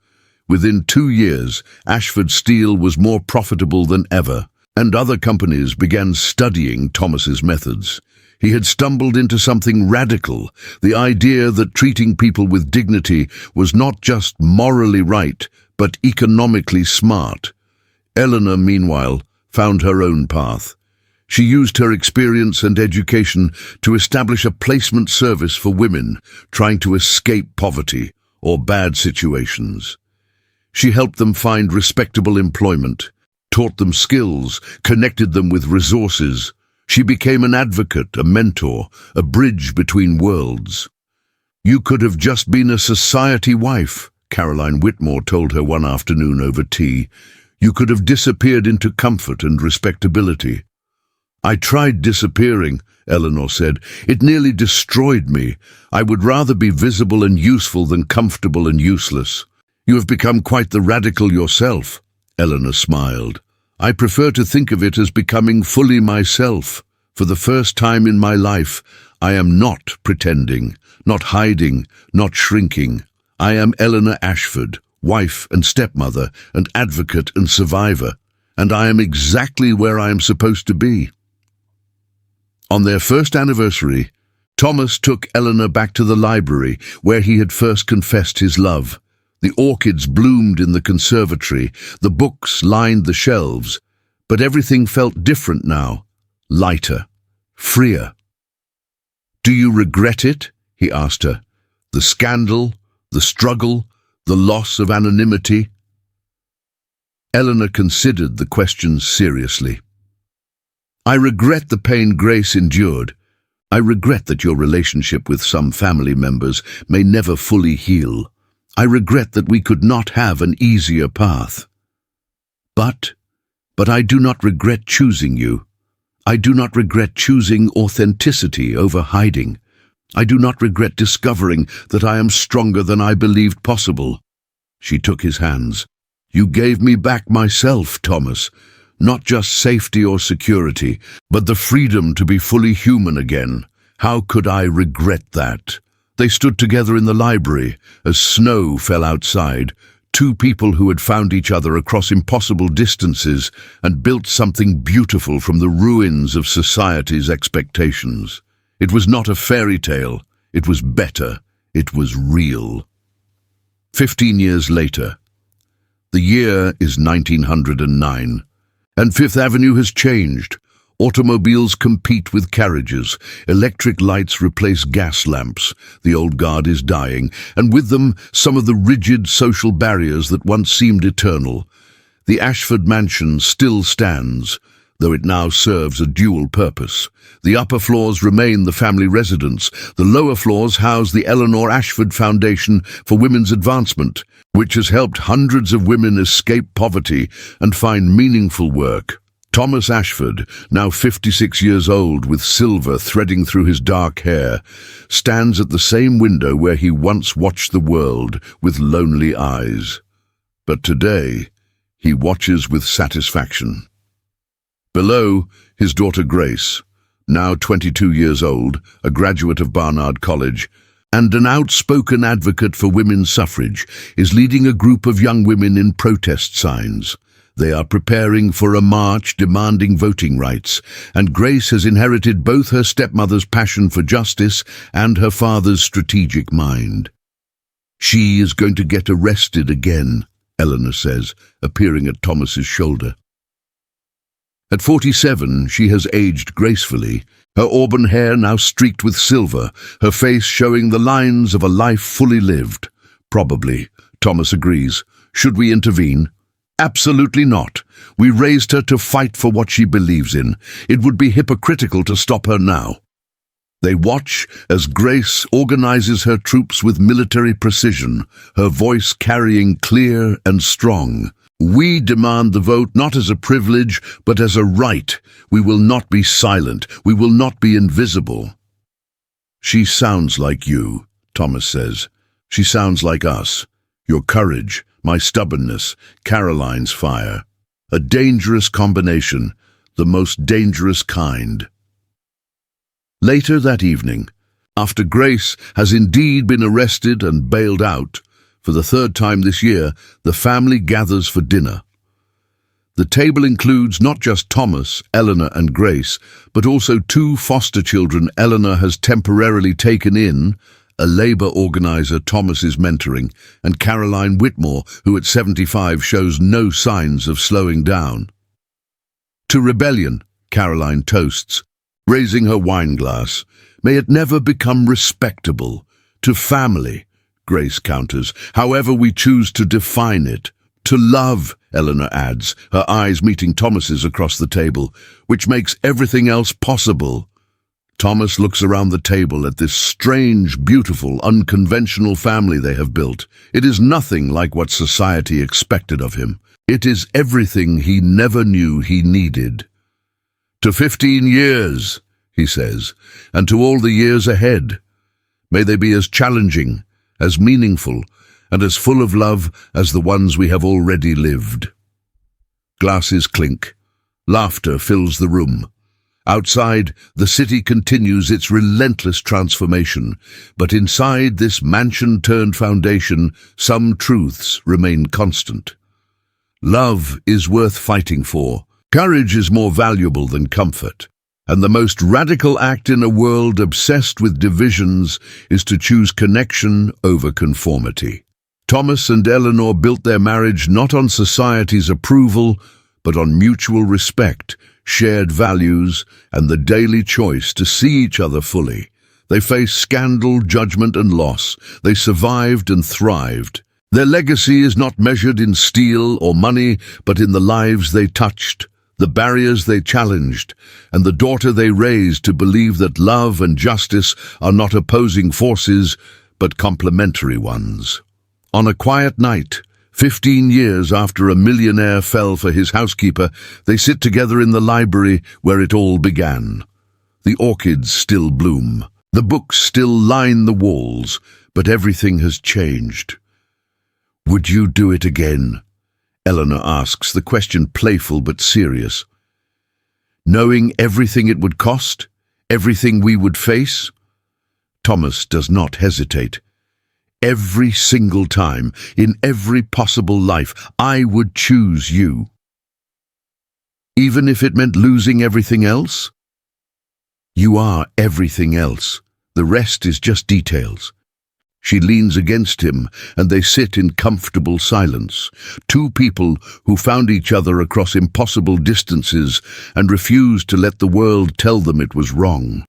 S1: Within 2 years, Ashford Steel was more profitable than ever, and other companies began studying Thomas's methods. He had stumbled into something radical, the idea that treating people with dignity was not just morally right, but economically smart. Eleanor, meanwhile, found her own path. She used her experience and education to establish a placement service for women trying to escape poverty or bad situations. She helped them find respectable employment, taught them skills, connected them with resources. She became an advocate, a mentor, a bridge between worlds. "You could have just been a society wife," Caroline Whitmore told her one afternoon over tea. "You could have disappeared into comfort and respectability." "I tried disappearing," Eleanor said. "It nearly destroyed me. I would rather be visible and useful than comfortable and useless." "You have become quite the radical yourself," Eleanor smiled. "I prefer to think of it as becoming fully myself. For the first time in my life, I am not pretending, not hiding, not shrinking. I am Eleanor Ashford, wife and stepmother, and advocate and survivor, and I am exactly where I am supposed to be." On their first anniversary, Thomas took Eleanor back to the library where he had first confessed his love. The orchids bloomed in the conservatory, the books lined the shelves, but everything felt different now, lighter, freer. "Do you regret it?" he asked her. "The scandal, the struggle, the loss of anonymity?" Eleanor considered the questions seriously. "I regret the pain Grace endured. I regret that your relationship with some family members may never fully heal. I regret that we could not have an easier path. But I do not regret choosing you. I do not regret choosing authenticity over hiding. I do not regret discovering that I am stronger than I believed possible." She took his hands. "You gave me back myself, Thomas. Not just safety or security, but the freedom to be fully human again. How could I regret that?" They stood together in the library as snow fell outside, two people who had found each other across impossible distances and built something beautiful from the ruins of society's expectations. It was not a fairy tale. It was better. It was real. 15 years later. The year is 1909. And Fifth Avenue has changed. Automobiles compete with carriages. Electric lights replace gas lamps. The old guard is dying, and with them some of the rigid social barriers that once seemed eternal. The Ashford mansion still stands, though it now serves a dual purpose. The upper floors remain the family residence. The lower floors house the Eleanor Ashford Foundation for Women's Advancement, which has helped hundreds of women escape poverty and find meaningful work. Thomas Ashford, now 56 years old with silver threading through his dark hair, stands at the same window where he once watched the world with lonely eyes. But today, he watches with satisfaction. Below, his daughter Grace, now 22 years old, a graduate of Barnard College, and an outspoken advocate for women's suffrage, is leading a group of young women in protest signs. They are preparing for a march demanding voting rights, and Grace has inherited both her stepmother's passion for justice and her father's strategic mind. "She is going to get arrested again," Eleanor says, appearing at Thomas's shoulder. At 47, she has aged gracefully, her auburn hair now streaked with silver, her face showing the lines of a life fully lived. "Probably," Thomas agrees. "Should we intervene?" "Absolutely not. We raised her to fight for what she believes in. It would be hypocritical to stop her now." They watch as Grace organizes her troops with military precision, her voice carrying clear and strong. "We demand the vote not as a privilege, but as a right. We will not be silent. We will not be invisible." "She sounds like you," Thomas says. "She sounds like us. Your courage, my stubbornness, Caroline's fire. A dangerous combination, the most dangerous kind." Later that evening, after Grace has indeed been arrested and bailed out, for the third time this year, the family gathers for dinner. The table includes not just Thomas, Eleanor and Grace, but also two foster children Eleanor has temporarily taken in, a labour organiser Thomas is mentoring, and Caroline Whitmore, who at 75 shows no signs of slowing down. To rebellion, Caroline toasts, raising her wine glass. May it never become respectable. To family, Grace counters, however we choose to define it. To love, Eleanor adds, her eyes meeting Thomas's across the table, which makes everything else possible. Thomas looks around the table at this strange, beautiful, unconventional family they have built. It is nothing like what society expected of him. It is everything he never knew he needed. To 15 years, he says, and to all the years ahead. May they be as challenging, as meaningful, and as full of love as the ones we have already lived. Glasses clink. Laughter fills the room. Outside, the city continues its relentless transformation, but inside this mansion-turned foundation, some truths remain constant. Love is worth fighting for. Courage is more valuable than comfort. And the most radical act in a world obsessed with divisions is to choose connection over conformity. Thomas and Eleanor built their marriage not on society's approval, but on mutual respect, shared values, and the daily choice to see each other fully. They faced scandal, judgment, and loss. They survived and thrived. Their legacy is not measured in steel or money, but in the lives they touched, the barriers they challenged, and the daughter they raised to believe that love and justice are not opposing forces, but complementary ones. On a quiet night, 15 years after a millionaire fell for his housekeeper, they sit together in the library where it all began. The orchids still bloom. The books still line the walls, but everything has changed. "Would you do it again?" Eleanor asks, the question playful but serious. "Knowing everything it would cost, everything we would face?" Thomas does not hesitate. "Every single time, in every possible life, I would choose you." "Even if it meant losing everything else?" "You are everything else. The rest is just details." She leans against him, and they sit in comfortable silence. Two people who found each other across impossible distances and refused to let the world tell them it was wrong.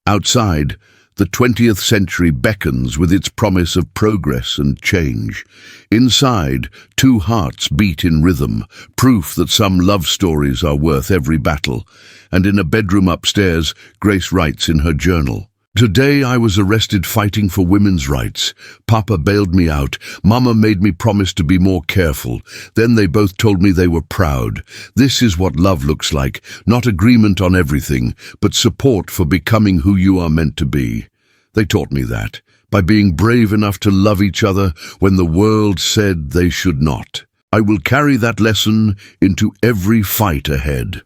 S1: Outside, the 20th century beckons with its promise of progress and change. Inside, two hearts beat in rhythm, proof that some love stories are worth every battle. And in a bedroom upstairs, Grace writes in her journal, "Today I was arrested fighting for women's rights. Papa bailed me out. Mama made me promise to be more careful. Then they both told me they were proud. This is what love looks like. Not agreement on everything, but support for becoming who you are meant to be. They taught me that, by being brave enough to love each other when the world said they should not. I will carry that lesson into every fight ahead."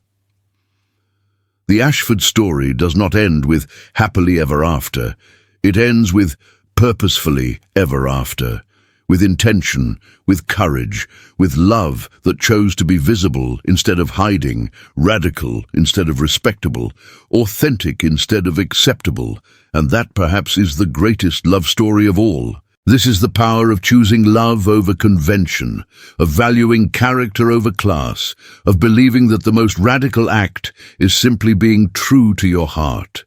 S1: The Ashford story does not end with happily ever after. It ends with purposefully ever after, with intention, with courage, with love that chose to be visible instead of hiding, radical instead of respectable, authentic instead of acceptable, and that perhaps is the greatest love story of all. This is the power of choosing love over convention, of valuing character over class, of believing that the most radical act is simply being true to your heart.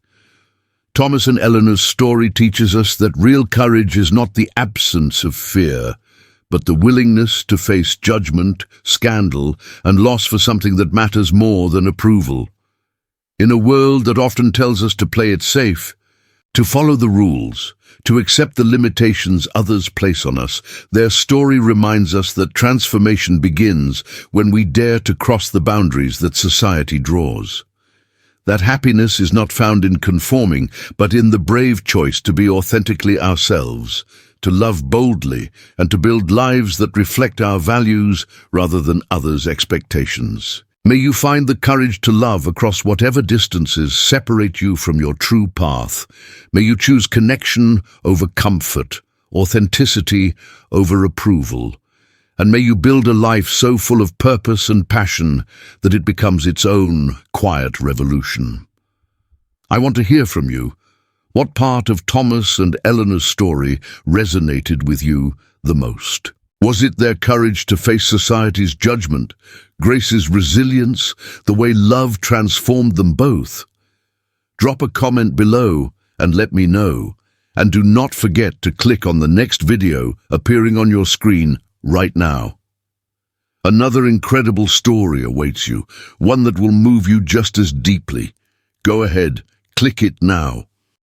S1: Thomas and Eleanor's story teaches us that real courage is not the absence of fear, but the willingness to face judgment, scandal, and loss for something that matters more than approval. In a world that often tells us to play it safe, to follow the rules, to accept the limitations others place on us, their story reminds us that transformation begins when we dare to cross the boundaries that society draws. That happiness is not found in conforming, but in the brave choice to be authentically ourselves, to love boldly, and to build lives that reflect our values rather than others' expectations. May you find the courage to love across whatever distances separate you from your true path. May you choose connection over comfort, authenticity over approval, and may you build a life so full of purpose and passion that it becomes its own quiet revolution. I want to hear from you. What part of Thomas and Eleanor's story resonated with you the most? Was it their courage to face society's judgment, Grace's resilience, the way love transformed them both? Drop a comment below and let me know. And do not forget to click on the next video appearing on your screen right now. Another incredible story awaits you, one that will move you just as deeply. Go ahead, click it now.